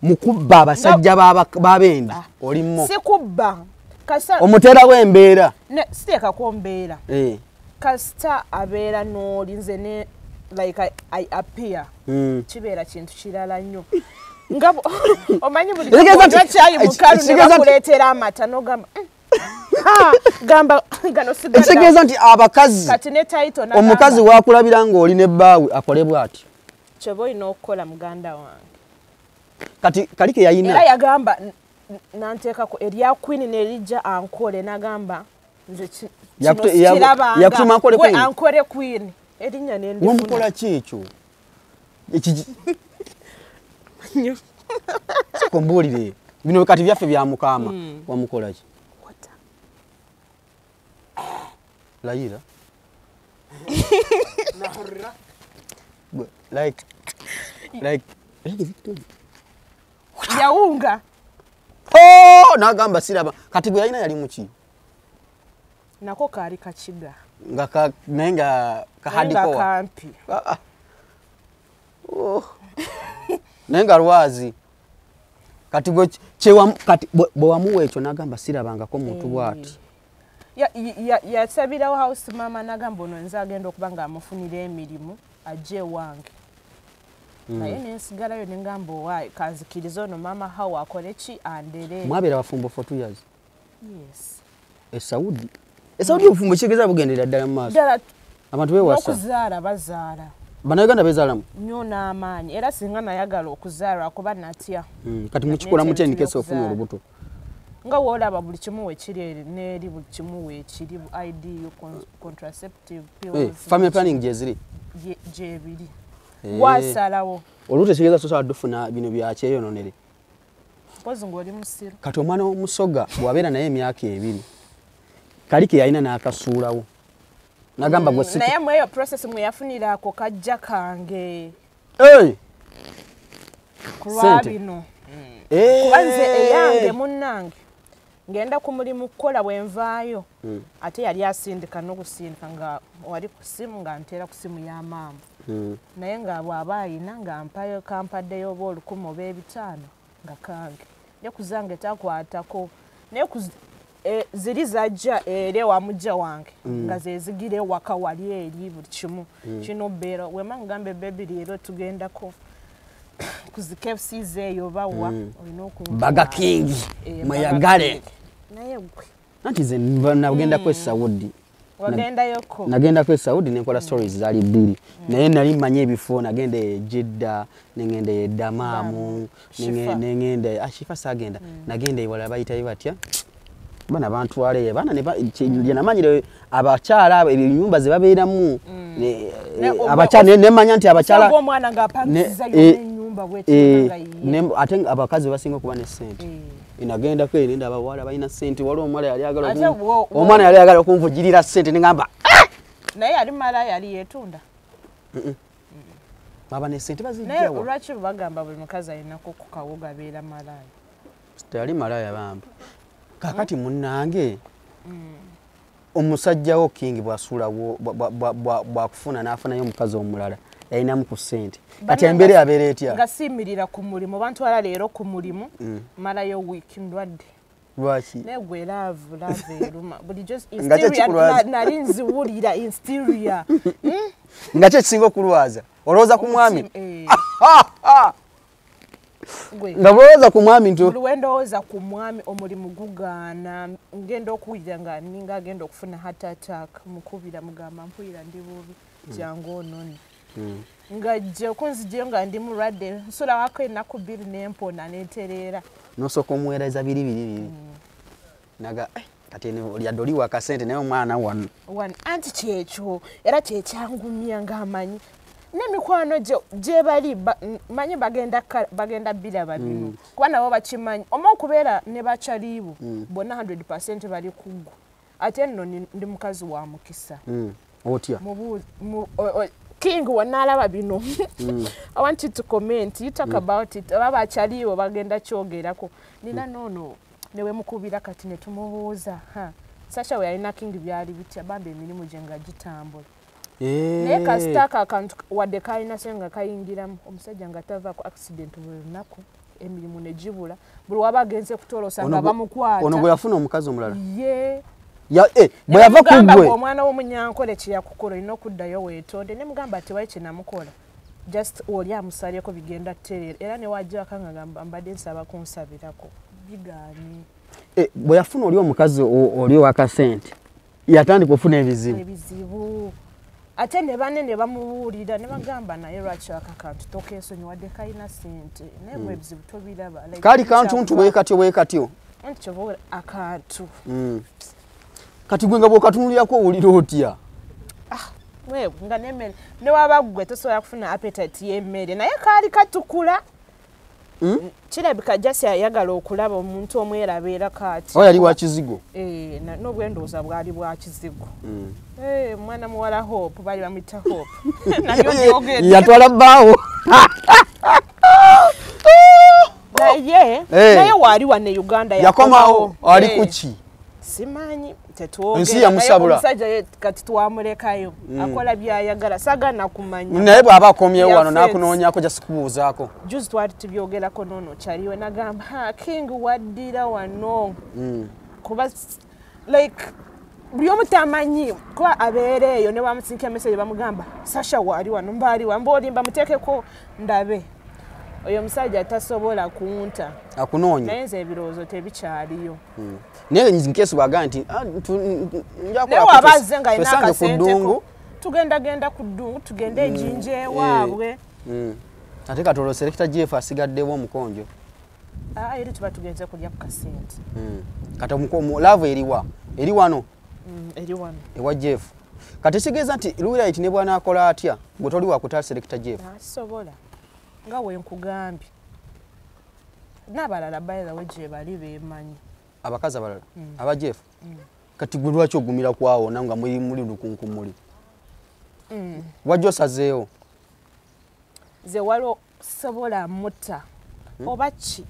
mukubba abasajja babendi olimu sikubba omutera w'embeera siteekako mbeera kasita abeera n'olinze ne like I appear kibeera kintu kirala nnyo nga omanyi buli kyayi mukalu ne bakuleetera amata n'ogamba gamba gano sigala ekitegeeza nti abakazi kati ne title na omukazi waakulabira ng'oli ne bbaawe akole bw'ati kyeba olina okukola muganda wange kati kalike yayina era yagamba nanteekako erya queen nerijja ankole nagamba nze yakutuma ankole queen ankole queen erinnya nendifuna wamukola ki ekyo kombuulire bino kati byaffe bya mukama wamukola ki layira like yaunga nagamba siraba kati gwe yalina yali muki nako kaali kakiga naye nga kahadikowa kampi naye nga lwazi kati bwewamuwa ekyo nagamba sirabangako muntu bwati yasabirawo house mama nagamba ono nze agenda okuba ng'amufunira emirimu ajje ewange naye nensigalayo nengamba owaayi kanzikiriza ono mama hawa akole ki andere mwabeera bafumbo for 2 years yes esaudi obufumbo kitegeeza bugenderera ddala mu maaso abantu bewasa okuzaala bazaala bannayuganda bezaalamu nnyo n'amaanyi era singa nayagala okuzaala kuba natya kati mukikola mutya nikese ofuna olubuto nga woolaba buli kimu weekiri n'eri buli kimu weekiri IDU contraceptive pills family planning gyeziri gyebiri wasalawo olubuto kitegeeza sosobola dufuna bino byakyeyononere mpozi ng'oli musiru kati omwana w'omusoga bwabeera naye emyaka 2 kalike yalina n'akasuulawo nagamba naye mu eyo process mwe yafunira ako kajja kange kulwa bino kuba nze eyange munnange ngenda ku mulimu kukola bwenvaayo ate yali asindika n'okusindika nga wali ku simu nga nteera ku simu ya maama naye nga bw'aba ayina nga mpayo kampaddeyo oba 1000 oba 5 nga kange ne kuzange takwatako naye ziri zajja ere wa mujja wange nga zezigire waka wali eri buli kimu kino beera wema ngambe baby leero tugendako kuzi KFC zeyo bawa olina okumva Burger King mayagale naye gwe nanti ze nagenda ku Saudi wagendayoko nagenda ku Saudi nenkola stories zali 2 naye nali manye ebifo nagenda Jeddah nengenda Damamu nengenda Ashifa sagenda nagenda iwala bayita batya bana bantwale bana ne namanyire abakyala ebinyumba ze babeeramu abakyala ne manya nti abakyala omwana ng'apangiza y'enyumba bwetanga ate abakazi basinga kuba ne sente inagenda ko erinda abawala balina sente wali omwana yali agala okunvugirira sente nengamba naye ali mala yali yetunda baba ne sente bazijjawa naye lwaki bagamba buli mukazi alina kukawoga abeera malaya tali malaya bamba kakati munnange omusajjawo King bwasuulawo bwakufuna n'afunayo omukazi omulala yalinamu ku ssente kati embere abeera etya nga simirira ku mulimu bantwala leero ku mulimu malayo wiiki ndwadde lwaki naye gwe laavu eruma bulijjo nali nziwulira interior nga kyo kisinga okulwaza olowooza ku mwami nga bwowooza ku mwami nto luwendowooza ku mwami omulimu gugaana ngenda okuwulira nga ninga agenda okufuna heart attack mukubira mugamba mpulira ndi bubi jangu onone nga jje okunzijeyo nga ndi mulwadde nsula wako ennaku bbiri nempona neetereera nosooka omuweereza biri naga kati lyadde oli wakasente naye omwana wano anti kyekyo era kyekyangumya ng'amanyi n'emikwano gye bali manyi bagenda biraba bino kuba nabo bakimanyi omu okubeera ne bakyaliibu bonna 100% bali kuggwa ate nno ndi mukazi wa mukisa otya King wanalaba bino I want you to comment you talk about it aba bakyaliibo bagenda kyogerako nina nono newe mukubira kati ne tumubuuza Sasha we alina King byali bitya bambe emirimu gye nga gitambula naye kasitaka akantu wadde kalina senga kayingiramu omusajja nga tava ku accident buli lunaku emirimu ne gibula buli waba agenze kutolosa nga bamukwata ono gwe yafuna omukazi omulala bwe yava kuggwe omwana w'omunyankole kyeyakukola olina okuddayo weetonde ne mugamba ati wayi kyenamukola just oli amusalyeko bigenda ttereera era ne wajjaka nga gamba mbadde nsaba kunsabirako bigaanye bwe yafuna oli omukazi oli owakasente yatandika okufuna ebizibu ate ne banne ne bamubuulira ne bagamba naye lwaki akakantu tokeesonyiwadde kalina sente naye bwe ebizibu tobiraba kaali kantuntu bwekatyo anti kyobola akantu kati gwe nga bw'okatunulirako owulira otya nga n'emmere ne waba ggwe tosobola kufuna appetite y'emmere naye kaali katukula kirabika jasi ayagala okulaba omuntu omweraba era kati yali wa kizigo n'obwendowooza bwali bwa kizigo mwana muwala Hope bali bamuyita Hope yatwala bbaawo naye waali wane Uganda yakomawo ali kuki simanyi ensi yamusabula omusajja kati twamulekayo akola byayagala sagana kumanya naye bw'aba akomyewo wano n'akunoonyako jasi kubuuzaako juzi twali tubyogerako noono kyaliwe nagamba King waddira wano kuba like buli omu tamanyi kuba abeera eyo ne bamusinkira message bamugamba Sasha waali wano mbaaliwa mbaolimba muteekeko ndabe oyo musajja tasobola kunta akunoonya naye nze ebirowoozo tebikyaliyo naye nkesi bwagaa nti naye wabazze nga alina akasenteko tugendagenda ku ddungu tugende ejinja ewaabwe ate katolo selekita Jeff asigaddewo omukonjo eri tuba tugenze kulya ku kasente kati laavu eriwa eri wano eri wano ewa Jeff kati kitegeeza nti Luwirayiti ne bwanaakola atya gwe toli wakutala selekita Jeff asobola nga wenkugambye n'abalala bayilawe gye bali beemanyi abakazi abalala aba Jeff kati gwe lwaki ogumira kwawo nga muli lukunkumuli wajja osazeewo ze waliwo sobola mutta oba ki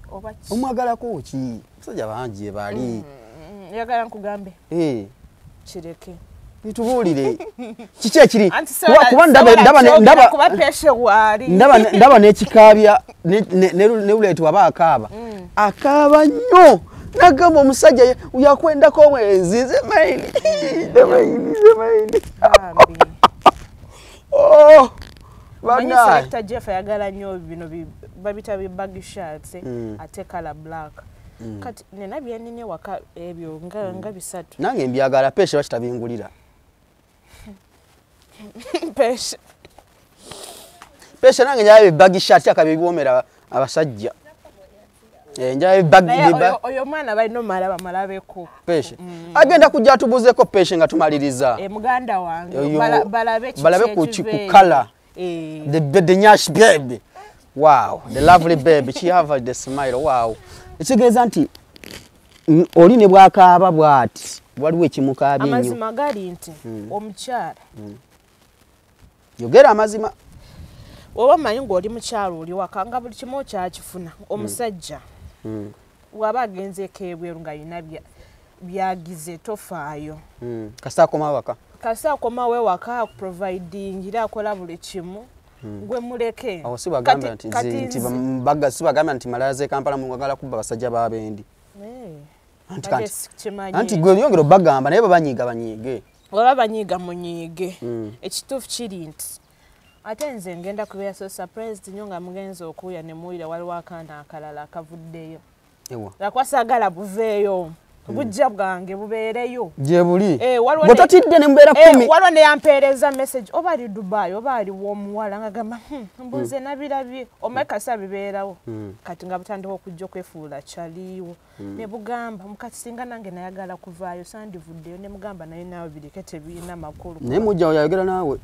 omwagalako ki musajja bangi ebaali yagala nkugambe kireke nitubuulire kiki ekiri kuba ndaba n'ekikaabya ne Luwirayiti waba akaaba akaaba nnyo nagamba omusajja yakwendako omwezi zemaini Selector Jeff ayagala nnyo bino babita bag shirts ate color black kati nena byenine waka ebyo nga bisatu nange mbyagala peshe bakitabingulira peshe nange nyabe bag shirt akabiwomera abasajja njabe bag oyo mwana balino malabeko peshe agenda kujja atubuzeko peshe nga tumaliriza muganda wange balabe ku color the nyash baby wow the lovely baby she have the smile wow ekigeza nti oli ne bwakaaba bwati waliwo ekimukaabye nnyo amazima gali nti omukyala yogera amazima oba manyi ng'oli mukyala oli waka nga buli kimu kyakifuna omusajja waba agenzeeko ebweru nga yina byagize tofaayo kasita akomawo waka kasita akomawo ewaka akuprovidingira akola buli kimu gwe muleke awo sibagambye nti malaya z'e Kampala mwagala kubba basajja b'abendi anti gwe yongera obagamba naye babanyiiga banyiige oba banyiiga munyiige ekituufu kiri nti ate nze ngenda kubeera so surprised nnyo nga mugenzi okuwuya ne muwulira waliwo akaana akalala akavuddeyo lwakwasagala buveeyo bujja bwange bubeereyo gye buli bwe totidde ne mubeera 10 waliwo ne yampeereza message oba ali Dubai oba ali w'omuwala nga gamba mbuze nabirabye omaye kasa bibeerawo kati nga butandika okujja okwefuula kyaliiwo ne bugamba mukati singa nange nayagala kuvaayo sandivuddeyo ne mugamba naye naawe bireke tebiina makulu naye mujja oyayogera naawe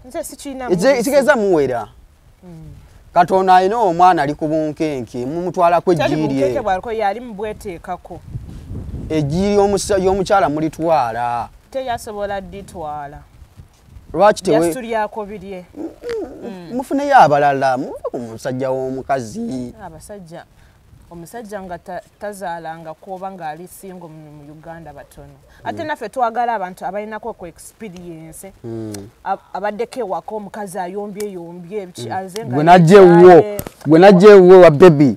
nze sikiina ekigeza muwera Katonda alina omwana ali ku bunkenke mumutwala ku ejjiri bwaliko yali mubweteekako ejjiri y'omukyala mulitwala teyasobola dditwala lwaki yasulyako birye mufuneyo abalala muve ku musajja w'omukazi abasajja omusajja nga tazaalanga kuoba ng'ali singo mu Uganda batono ate naffe twagala abantu abalinako ku experience abaddeko ewaka omukazi ayombye gwe najja ewuwo wa baby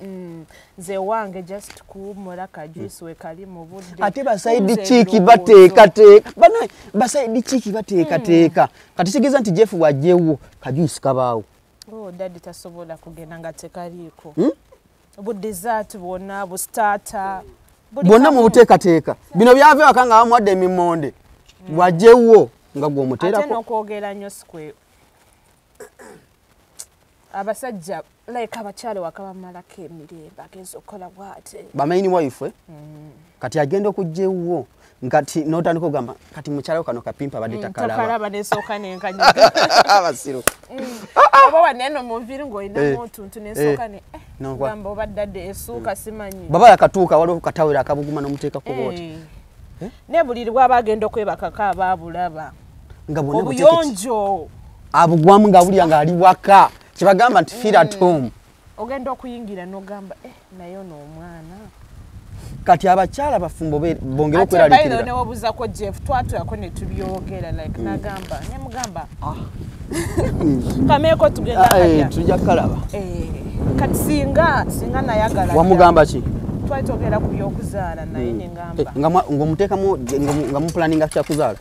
nze wange just kuwumula kajuisi we kali mu budde ate basaidi kiiki bateekateeka banaye basaidi kiiki bateekateeka kati kitegeeza nti Jeff bw'ajja ewuwo kajuisi kabaawo daddy tasobola kugenda nga tekaliiko budizati bwonna bustarter bwonna mu buteekateeka bino byava ewaka nga bamuwadde emimonde bw'ajja ewuwo nga gw'omuteerako ate n'okwogera nnyo sikwe abasajja like abakyale waka bamalako emirembe agenza okukola bwate bamaini wife kati agenda okujja ewuwo ngati n'otandika okugamba kati mukyalawo kano kapimpa badde takalaba nesooka nenkanyiga abasiru oba waneno munviri ng'olinamu otuntu nesooka gamba oba ddadde esuuka simanyi baba yakatuuka waliwo katawera akabuguma n'omuteekako booti ne buli lwaba agenda okwebakako abaabulaba nga obuyonjo abugwamu nga bulya ng'ali waka kyebagamba nti feel at home ogenda okuyingira n'ogamba naye n'omwana kati abakyala bafumbo bongera okweraliikirira ate newobuuzako Jeff twatulako ne tubyogera like nagamba ne mugamba kameeko tugenda tujja kalaba kati singa nayagala wamugamba ki twali twogera ku byokuzaala naye nengamba ng'omuteekamu nga mupulaninga kyakuzaala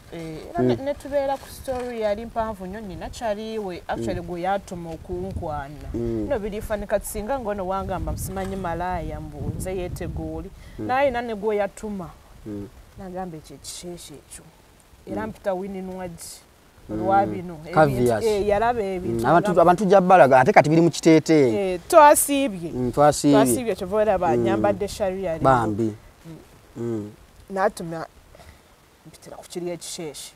ne tubeera ku story yali mpanvu nnyo nina kyaliwe actually gwe yatuma okunkwana no birifa kati singa ngono wangamba simanyi malaaya mbu nze yeetegooli naye na ne gwe yatuma nagamba ekyo ekisheeshe ekyo era mpita wininwagi olwabino yalaba ebintu abantu jabbalaga ate kati biri mu kiteeteeyi twasiibye kyova olaba nyambadde sharia bambi n'atuma mpitira ku kiri ekisheeshe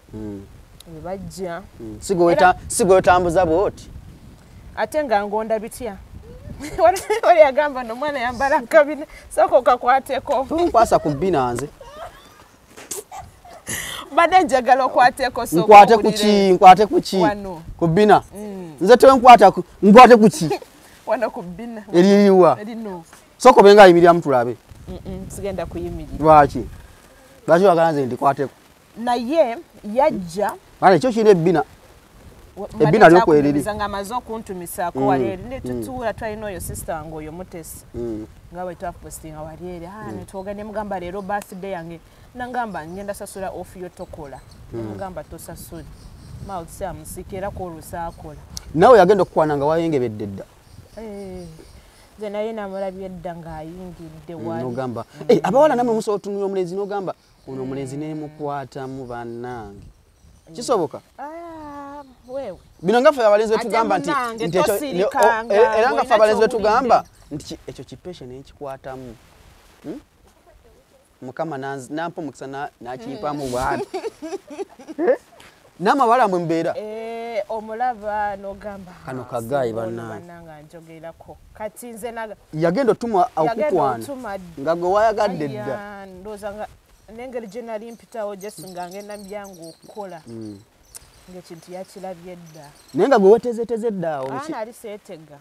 webajja sigwe otambuza bwoti ate nga ngonda bitya wali yagamba nomwana yambala nkabina sooka okakwateko nkwasa ku bbina nze badde njagala okwateko nkwate ku ki ku bbina nze tenkwate ku ki wano ku bbina eririwa sooka obenga ayimirira mutulabe sigenda kuyimirira lwaki wagala nze ndikwateko naye yajja ekyo kirina ebbina lyokweriri nga amaze okuntumisaako wali eri netutuula twalina oyo sister wange oyo mutesi nga bwe twapostinga wali eri netwoga nemugamba leero birthday yange nangamba ngenda sasula off yotokola nemugamba tosasule mawusi amusika era kwolusa akola nawe yagenda okukwana nga wayengebedde dda nze naye namulabye edda ng'ayingidde wali nogamba abawala namwe musobola otunula omulenzi nogamba ono omulenzi nemukwatamu bannange kisoboka wewe bino nga ffe abalenzi betugamba nti era nga ffe abalenzi betugamba nti ekyo kipeshe nekikwatamu mukama nampa omukisa nakimpamu bwati namabala mwe mbeera omulaba nogamba kano kagayi bannanga njogerako kati nze yagenda otuma okukwana nga gwe wayagadde dda ndowooza n'engeri gye nali mpitawo jesi nga ngenda byangu okukola ng'ekintu yakirabye dda naye nga gwe wetezeteze eddaawo nali seetega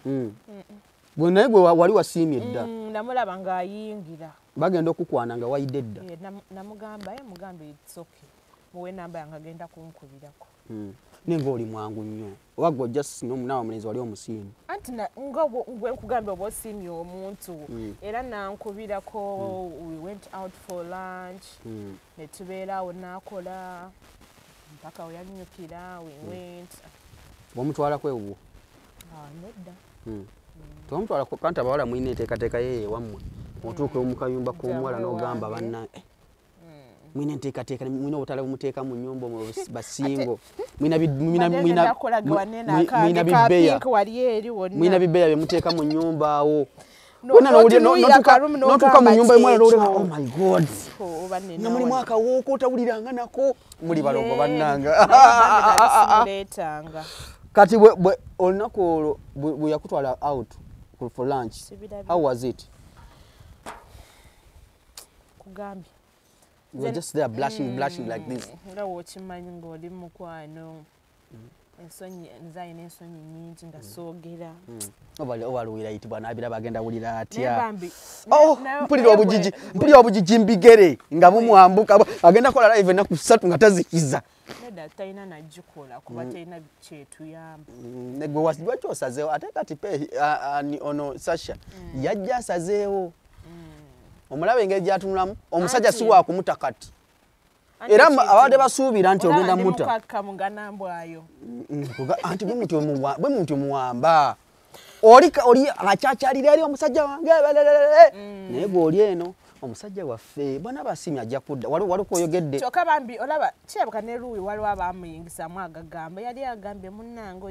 gwe naye gwe wali wasiimye dda namulaba ng'ayingira bagenda okukwana nga wayidde edda namugamba mugambe itsoke muwe namba yange agenda kunkubirako nenga oli mwangu nnyo oba gwe ojja naawe omulenzi wali omusiimi anti nga gwe nkugambye oba osiimye omuntu era nankubirako we went out for lunch ne tubeeraawo naakola mpaka we yannyukira we went wamutwala kwewo nedda tomutwala kanta abawala mwine enteekateeka yeye wammwe otuuka omukayumba k'omuwala n'ogamba banna mwine enteekateeka mwine obutale bumuteeka mu nnyumba basingo mwina bibbeeya bye muteeka mu nnyumba awo notuuka mu nnyumba y'omwana n'oleka oh my god nga mulimu akawooko otawuliranga nako muli balongo bannanga kati olunaku olwo bwe yakutwala out for lunch how was it kugambye you were just there blushing like this nga wokimanyi ng'oli mukwano ensonyi nzayina ensonyi nnyingi nga soogera obaluwira ayitibwa n'abiraba agenda wulira atya mpulira obujiji mbigere nga bumwambuka agenda kola live ennaku 3 nga tazikiza nedda talina nagikola kuba talina kyetuyamba negwe lwaki osazeewo ate kati pe ono Sasha yajja asazeewo omulaba engeri gyatunulamu omusajja si wakumuta kati era abadde basuubira nti ogenda muta anti bwe muntu muwamba oli akyakyalira eri omusajja wange naye gwe oli eno omusajja waffe bwana basiimi ajja kudda wali kwoyogedde kyokka bambi olaba kirabika ne Luwi waliwo abamuyingisamu agagamba yali agambye munnange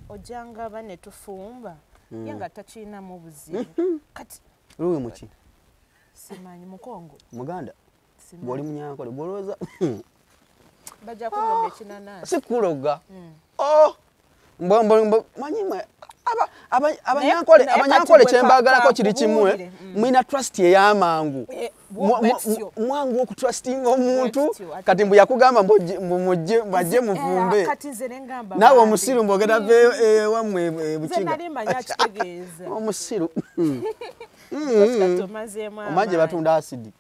ojjanga ba ne tufumba ye nga takiinamu buzibu kati Luwi muki simanyi mukongo muganda bw'oli munyankole bw'olowooza bajja kuloga ekinanasi si kuloga manyi mwe abanyankole kyembaagalako kiri kimwe mwina trust ey'amangu mwangu okutrustinga omuntu kati mbu yakugamba bajje muvumbe naawe omusiru mbogera ewammwe bukiga omusiru omanje batunda asidi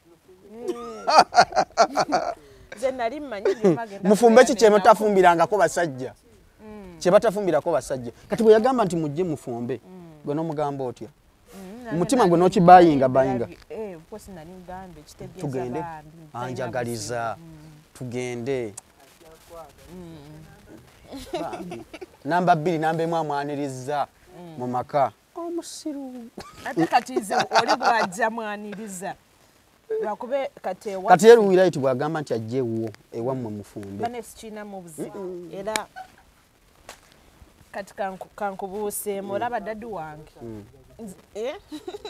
mufumbe ki kyebatafumbirangako basajja kyebatafumbirako basajja kati bwe yagamba nti mujje mufumbe gwe n'omugamba otya omutima gwe n'okibayinga tugende anjagaliza tugende namba 2 namba 1 amwaniriza mu maka omusiru ate kati nze oli bw'ajja mwaniriza lwakube kati eruwira iti bwagamba nti ajjewo ewammwe mufumbe banesikinamu buzibu era kati kankubuuseemu olaba daddu wange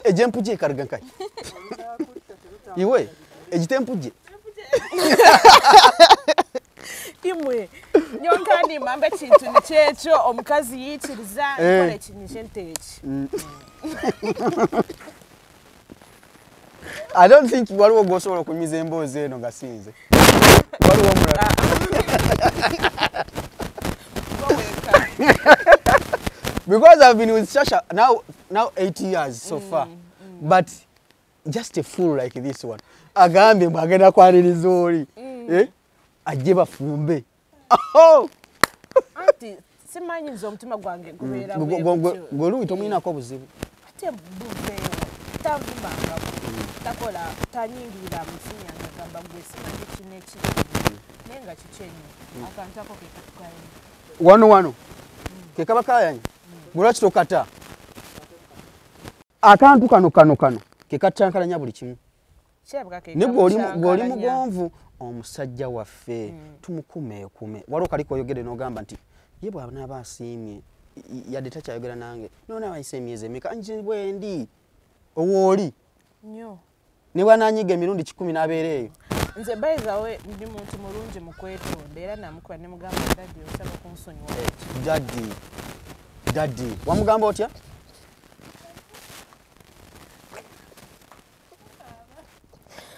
ejempuje ekaraga nkai iwe egitempuje imwe nyonkani mambe ekintu nikyekyo omukazi yiikiriza nkola ekintu enteeki I don't think waliwo gwosobola okunyumiza emboozi eno nga sinze waliwo omulala because I've been with Sasha now 8 years so far but just a fool like this one agambye mbagenda kwaniriza oli ajje bafumbe anti simanyi nze omutima gwange gubeera gwe Luwi tomuyinako buzibu ate bubeewo tavumbanga takola tanyingirira musinya ngagamba gwe simanyi kineki naye nga kikyenyi akantako kekatukayo wano kekaba kayanyi lwaki tokata akantu kano kekatyankalanya buli kimu ne bw'oli mugonvu omusajja waffe tumukumeekume waliwo kaliko oyogedde n'ogamba nti ye bw'anaaba asiimye yadde takyayogera nange noona bayise emyezi emeka nje bwendi owooli nnyo ne bwananyiga emirundi 10 n'abeera eyo nze bayizawe ndi muntu mulungi mu kwetonda era namukuba ne mugamba daddi osaba kunsonyiwa daddi wamugamba otya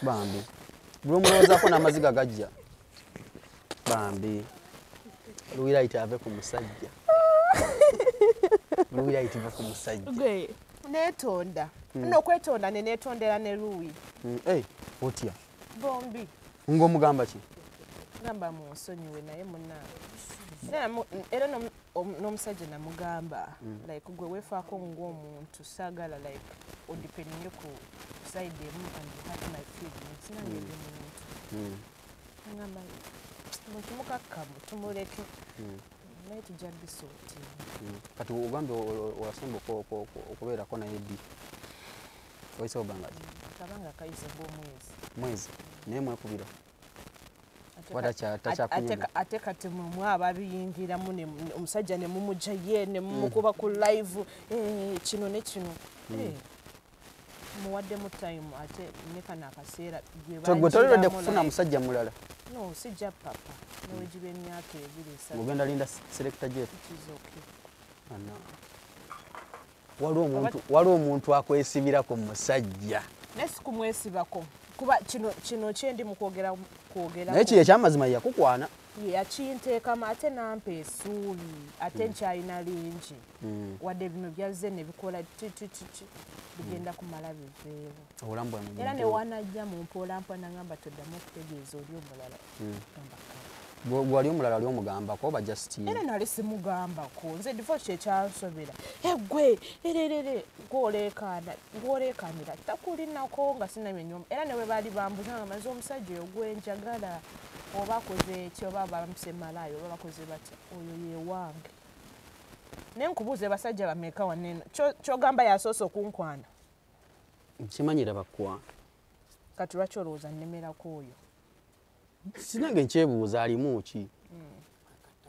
bambi buli omulowoozaako n'amaziga gajja bambi Luwi ayite ave ku musajja Luwi ayite ave ku musajja neetonda nokwetonda neneetondera ne Luwi otya bombi ng'omugamba ki gamba munsonyiwe naye munnange era n'omusajja namugamba like gwe weefaako ng'omuntu saagala like odipendinge ku side emu and have my feelings nange ndi muntu agamba mukimukakkamu tumuleke naye tujja bisooti kati ugambe olasemba okubeerako naye ddi oyise obangaki kabanga kayise mwezi naye mwekubira ate kati mumwe ababiyingiramu omusajja ne mumujja ye ne mumukuba ku live kino ne kino muwaddemu time ate ne kana akaseera gwe tolidde kufuna musajja mulala no sijja papa newegiba emyaka ebiri mugenda linda selector jet waliwo omuntu akwesibirako musajja nesikumwesibako kuba kino kyendi mu kwogera naye kiri ekyamazima yakukwana yakinteekamu ate nampa essuubi ate nkyalina lingi wadde bino byazze ne bikola titititi bigenda kumala biveewo era ne wanajja mu mpolampola nagamba toddamu okutegeeza oli omulala gwali omulala ali omugambako oba justin era nali simugambako nze difo kyekyansobera egwe ererere ng'oleekanira takulinako nga sinamenyoma era ne bwe baali bambuza nga maze omusajja oyo gwenjagala oba akoze eki oba bamuse malaayo oba bakoze batya oyo yewange naye nkubuuze basajja bameeka waneno kyogamba yasoose okunkwana kimanyira bakwana kati lwaki olowooza nnemerako oyo sinange nkyebuuza alimu ki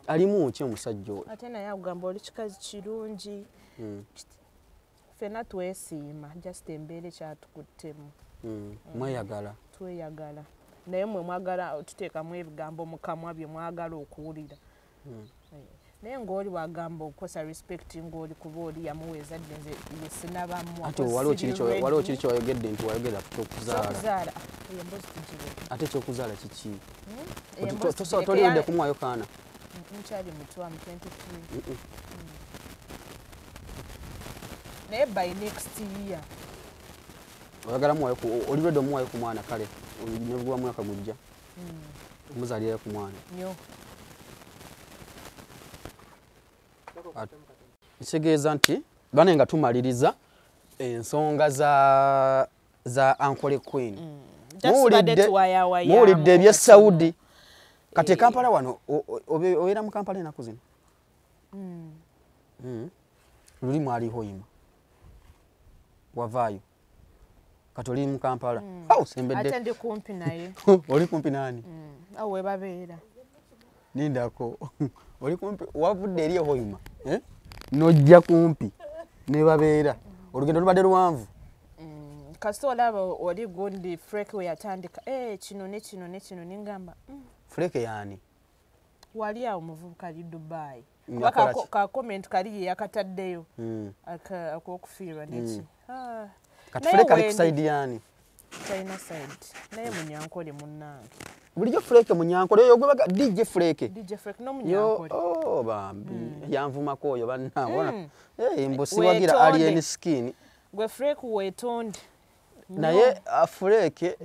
alimu ki omusajja oyo ate naye akugamba oli kikazi kirungi ffenna twesiima just embeera ekyatukuttemu mweyagala tweyagala naye mwe mwagala tuteekamu ebigambo mu kamwa bye mwagala okuwulira naye ng'oli wagamba okukosa respect ng'oli kuba oli yamuweeza dde nze yesinabamu ate waliwo kiri kyewayogedde nti wayogera okuzaala embozi tugiwe ate ekyokuzaala kiki toliwudde kumwayo kaana nkyali mutwamu 23 naye by next year oyagala muwayo oli redde omuwayo ku mwana kale nebugwa mwaka gujja omuzaalirayo ku mwana kitegeeza nti bane nga tumaliriza ensonga za Uncle Queen muwulidde ebye Saudi kati Kampala wano obeera mu Kampala enaku zino luli mwali hoyima wavaayo kati oli mu Kampala sembedde ate ndi kumpi naye oli kumpi nani awo webabeera nindako oli kumpi wavudde eri hoyima nojja kumpi ne babeera olugendo lubadde luwanvu kasita olaba oli gundi Freke we yatandika kino ne kino ne kino ningamba Freke yani wali awo muvubuka ali Dubai ka comment kali ye yakataddeyo akokufiirwa neki kati Freke ali kusaidi yani China side naye munyankole munnange bulijjo Freke munyankole oyo gwebaga DJ Freke no munyankole bambi yanvumako oyo bannabona mbusi wagira alien skin gwe Freke wetonde naye Freke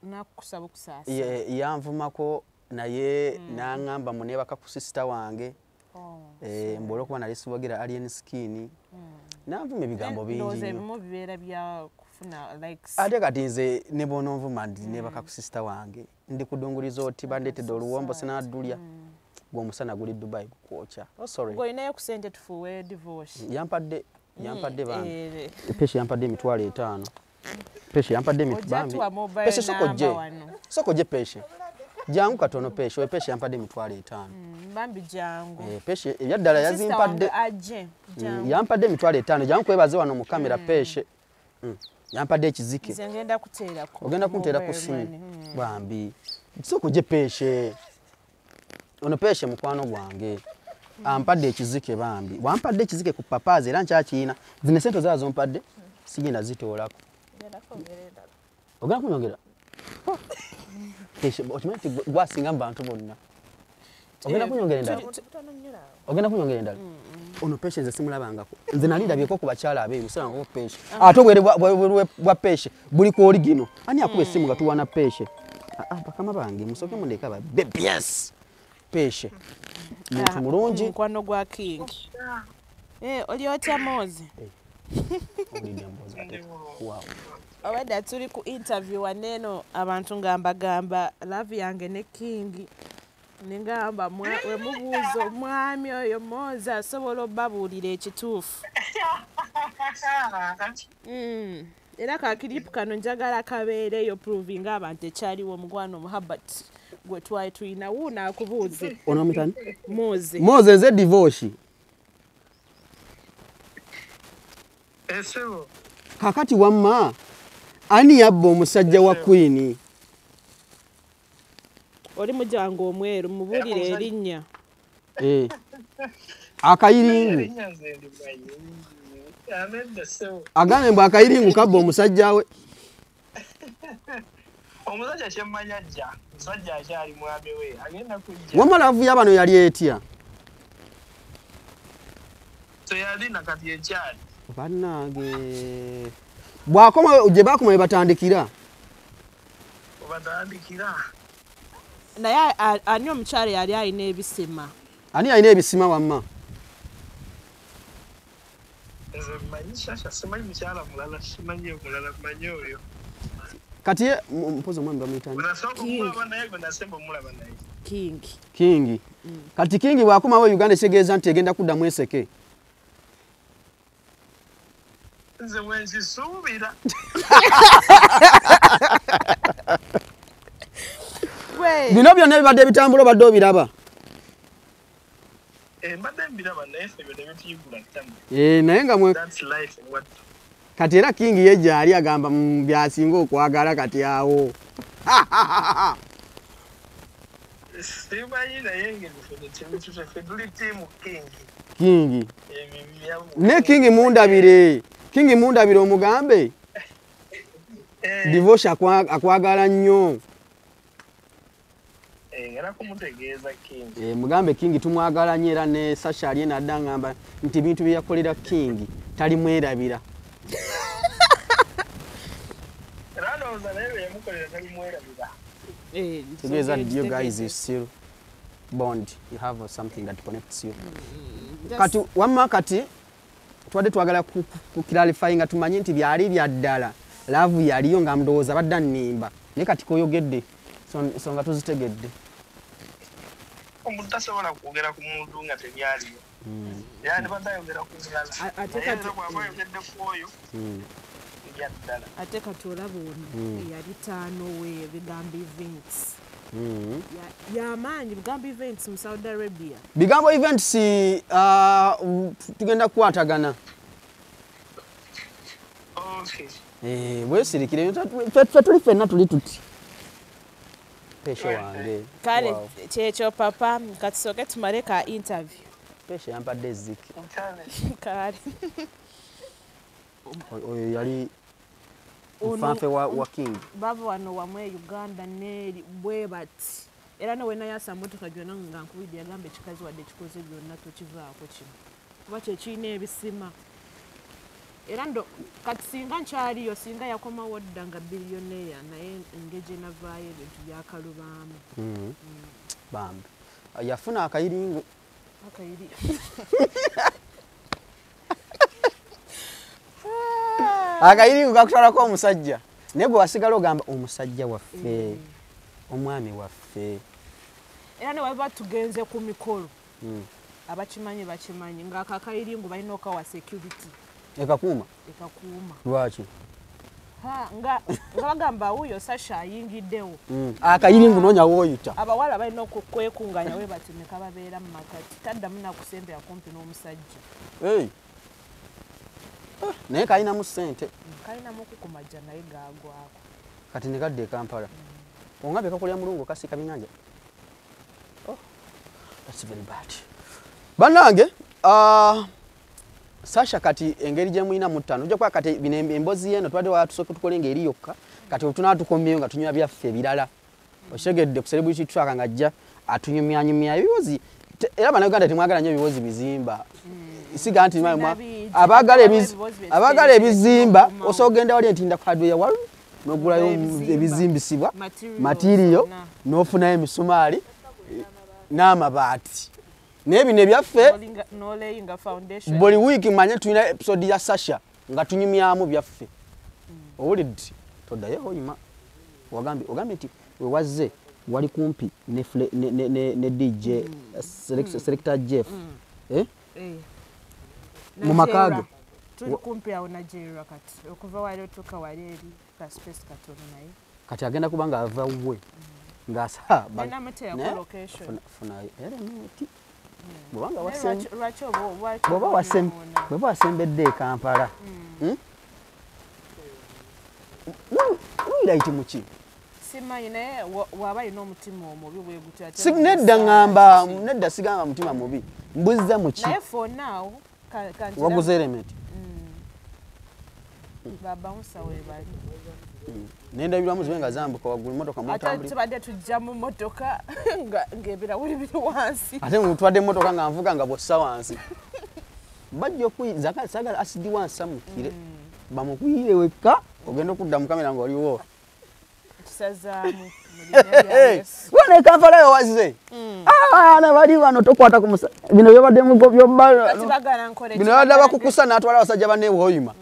nakusaba okusaasa yanvumako naye nangamba munebaka ku sister wange mbolo kuba nali siwagira alien skin nanvuma ebigambo bingi ate kati nze ne bononvuma ndi nebaka ku sister wange ndi kudunguliza oti bandetedde oluwombo sinadulya gwomusana guli Dubai gukwocha goinayo ku sente tufuwe divorce yampadde bambi peshe yampadde emitwalo 5 peshe yampadde bambi peshe sokojje peshe jangu katono peshe peshe yampadde emitwalo 5 bambi jangu peshe ebyaddala yazimpadde yampadde emitwalo 5 jangu kwebaze wano mu kamera peshe yampadde ekizike ngenda kuteerako ogenda kunteera ku simu bambi sokojje peshe ono peshe mukwano gwange ampadde ekizike bambi wampadde ekizike ku papazi era nkyakiyina zine sente zazo zompadde sigenda zitoolako ogenda kunyongera peshe okimanyi nti gwasinga mu bantu bonna ogenda kunyongera endala ono peshe nze simulabangako nze nali ndabyeko ku bakyala abeeru musalangako peshe ate obwere bwa peshe buli ku oligino ani akuba essimu nga tuwana peshe bakama bange musooke mundeka babes peshe muntu mulungi mukwano gwa King oli otya Moze obadde tuli ku interview waneno abantu ngamba love yange ne King Ningamba we mubuuza omwami oyo Moza asobola obbabuulira ekituufu. Era kakiripu kano njagala kabeereyo proving abantu ekyaliwo omugwano Muhabbat gwe twali tulina wuuna akubuuze. Ono mutani? Moze. Moze ze divorce. Esebo. Kakati wamma ani yabba omusajja wa Queen? Oli mujango omweru mubulire erinnya. Akayiringu. Agane mbu akayiringu kabba omusajja we. Omusajja kyemmanya ajja. Omusajja akyali mwami we. Agenda kujja. Wamalavu yabano yali etya? So yali nakati ekyali. Bannange. Bwakoma gye bakoma batandikira. Obatandikira. Naye ani omukyala yali alina ebisima? Ani alina ebisima wamma? Nze mmanyi Shasha, simanyi mukyala mulala, simanyi omulala, mmanyi oyo. Kati ye mpozo mwami bamuyitani. Unasooka omulaba naye gwe nasemba omulaba naye. King. Kati King bwakomawo Uganda ekigeeza nti egenda kuddamu eseke. Nze mwenzisuubira. Bino byonna ebibadde bitambula obadde obiraba? Mbadde mbiraba naye ffe byo nebituyigula ttamu. Naye nga mwe That's life and what. kati era King ye gyali agamba byasinga okwagala kati awo. Simanyi naye ngeffe tuli ttiimu King. Ne King mundabire omugambe. Divorce akwagala nnyo. Ngera kumutegeeza King. Mugambe King tumwagala nnyo era ne Sasha ali nadda ngamba nti bintu bye yakolera King tali mwerabira. Era ndowooza naye bye yamukolera tali mwerabira. Together you guys is still bond. You have something that connects you. Kati wamma kati twadde twagala ku clarify nga tumanyi nti byali bya ddala. Love yaliyo nga ndowooza badda nnimba. Naye kati koyogedde. So nga tuzitegedde. Omuntu tasobola kwogera ku muntu nga tebyaliyo. Yani batayogera ku mulala. Ate kati bw'abayogedde ku oyo. Ate kati olaba ono yali taano we Bigambo Events. Yamaanyi Bigambo Events mu Saudi Arabia. Bigambo Events tugenda kukwatagana. Okay. Weesirikire ffe tuli ffenna tuli tuti. Peshe wange. Kale kyekyo papa katusooke tumale ka interview. Peshe yampadde ziki. Kale. Oyo yali Fanfe wa King. Bava wano wamwe Uganda ne bwe bati. Era ne wena yasa motoka gyonna nga nkubidde yagamba ekikazi wadde kikoze byonna tokivaako kino. Kuba kye kirina ebisima. Era ndo kati singa nkyaliyo singa yakomawo dda nga bilioneya naye engeje navaayo ebintu byakalubaamu. Bambi. Yafuna akayiringo. Akayiringo kakutwalako omusajja. Naye bwe wasigala ogamba omusajja waffe. Omwami waffe. Era ne waba tugenze ku mikolo. Abakimanyi bakimanyi nga akayiringo balina okawa security. Ekakuuma? Ekakuuma. Lwaki? Nga bagamba wuyo Sasha ayingiddewo. Akayiringo noonya wooyita. Abawala balina okwekunganya we bati ne kababeera mu makati. Taddamu nakusembera kumpi n'omusajja. Naye kalinamu ssente. Kalinamu okukumajja naye gaagwako. Kati ne kadda e Kampala. Ongabye kakolera mulungu kasiika binyanja. That's very bad. Bannange, Sasha kati engeri gye muyina mu ttaano. Ojja kuba kati bino embozi eno twadde watusooka tukole engeri yokka. Kati otunaa tukomyeyo nga tunywa byaffe ebirala. Okitegedde ku celebrity truck nga ajja atunyumyanyumya ebiwozi. Era bannayuganda temwagala nnyo ebiwozi bizimba. Siga nti abagala ebizimba osobola ogenda wali entinda ku hardware walu n'ogulayo ebizimbisibwa material n'ofunayo emisumaali n'amabaati. Naye bino ebyaffe buli wiiki manye tulina episode ya Sasha nga tunyumyamu byaffe. Owulidde toddayo oyima. Ogambye nti we wazze wali kumpi ne DJ Selector Jeff mu makage tuli kumpi awo na Jerry kati okuva wali otuka wali eri ka space katono naye kati agenda kubanga ava uwe ngasa bana mate ya location funa elementi bwanga wasembedde Kampala wira muki simanyi naye waba ino omutima omubi bwe gutya nedda ngamba nedda sigamba mutima mubi mbuzza muki naye for now waguze element baba musawe bali nenda bilwa muzibe nga zambuka wagulu motoka mutambuli ate tubadde tujja mu motoka ngebira wuli bili wansi ate mutwadde motoka nga nvuga nga bossa wansi bajja okuyiza sagala asidi wansi amukire bamukuyire wekka ogenda okudda mu kamera nga oliwo kisazaamu wane Kampala yo wazze na bali wano tokwata kumusa bino byobadde mu byobba bino yadde bakukusa n'atwala abasajja banne woyima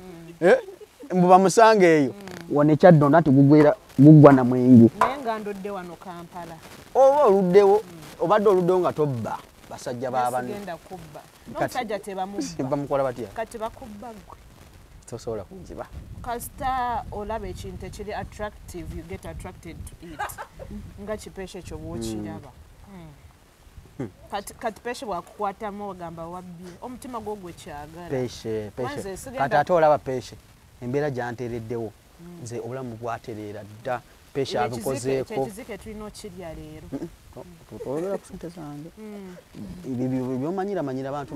mbuba musange eyo wane kyaddo nati gugwa na mwengu naye nga ndodde wano Kampala oba oluddewo obadde oluddewo nga tobba basajja babane genda kubba n'omusajja tebamubba bamukola batya kati bakubba gwe tosobola kunjiba kasita olaba ekintu ekiri attractive you get attracted to it nga kipeshe ekyo bwokiraba kati peshe bwakukwatamu ogamba wabbye omutima gwo gwe kyagala peshe kati ate olaba peshe embeera gyanteereddewo nze obulamu bwatereera dda peshe abukozeeko ekizike tulina okirya leero olwera ku sente zange byomanyira abantu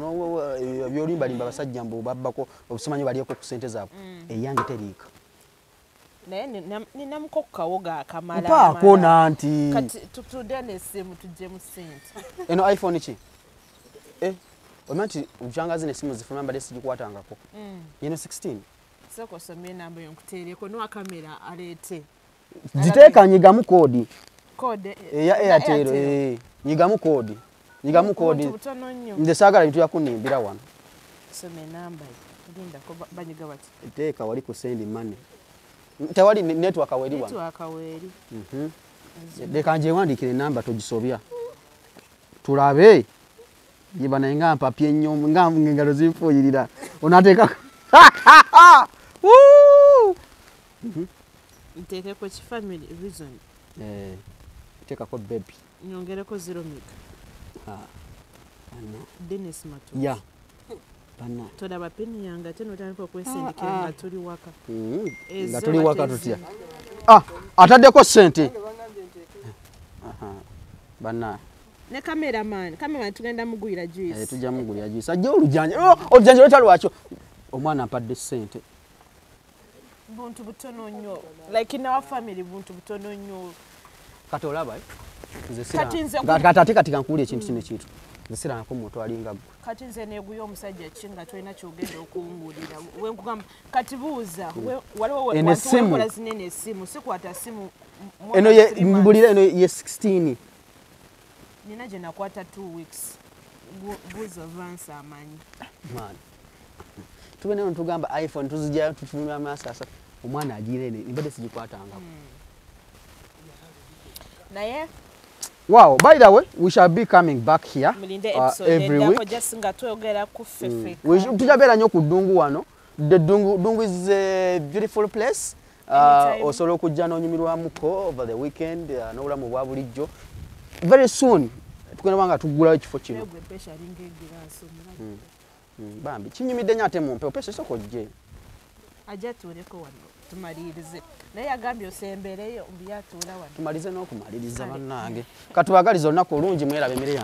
byolimbalimba basajja mbu babbako obusimanyi balyeko ku sente zaabwe eyange teriika naye ninamuko kukawoga akamala mpaako nanti kati tutudde n'essimu tujjemu sente eno iPhone ki omanyi nti obukyangazi n'essimu zifuna mbadde sigikwatangako yeno 16 soko somye enamba yonkuteereko n'owa kamera aleete ziteeka nyigamu koodi kode eya Airtel nyigamu koodi nze saagala bintu yakunimbira wano some enamba linda ko banyiga bati teeka wali ku send money tewali network aweri wano network aweri leka njewandiikire enamba togisobya tulabe yibana nga mpapye nnyo nga ngalo zinfuuyirira onateeka nteekeko kifamily reason teekako baby nyongereko 0 mega Dennis Mato ya bana tolaba peni yange ate notandika okwesindikira nga tuli waka nga tuli waka tutya ataddeko sente bana ne cameraman tugenda mugulira juice tujja mugulira juice ajja olujanja lweta lwakyo omwana ampadde sente buntu butono nnyo like in our family buntu butono nnyo kati olaba kati kankuwulira ekintu kino ekintu nze siranako muntu alinga gwe kati nze neeguya omusajja kinga tolina kyogenda okuwungulira wenkugamba kati buuza waliwo wantuwekola zinene essimu sikwata simu eno mbulira eno ye 16 nina gye nakwata 2 weeks buuza vansi amanyi tubene ntugamba iPhone tuzijjayo tutunula amaaso asatu omwana agira ene nibadde sigikwatangako naye wow, by the way, we shall be coming back here every week. Tujabera nyo ku Ddungu wano. The Ddungu is a beautiful place. Osobola okujja n'onyumirwamuko over the weekend n'obulamu bwa bulijjo. Very soon tugenda banga tugulayo ekifo kino. Bambi kinyumidde nnyo ate mumpe opesa soko gye. Ajja tuuleko wano tumalirize. Naye agambye osembereyo mbyatuula wano. Tumalize n'okumaliriza bannange. Katubagaliza olunaku olungi mwerabe emere yange.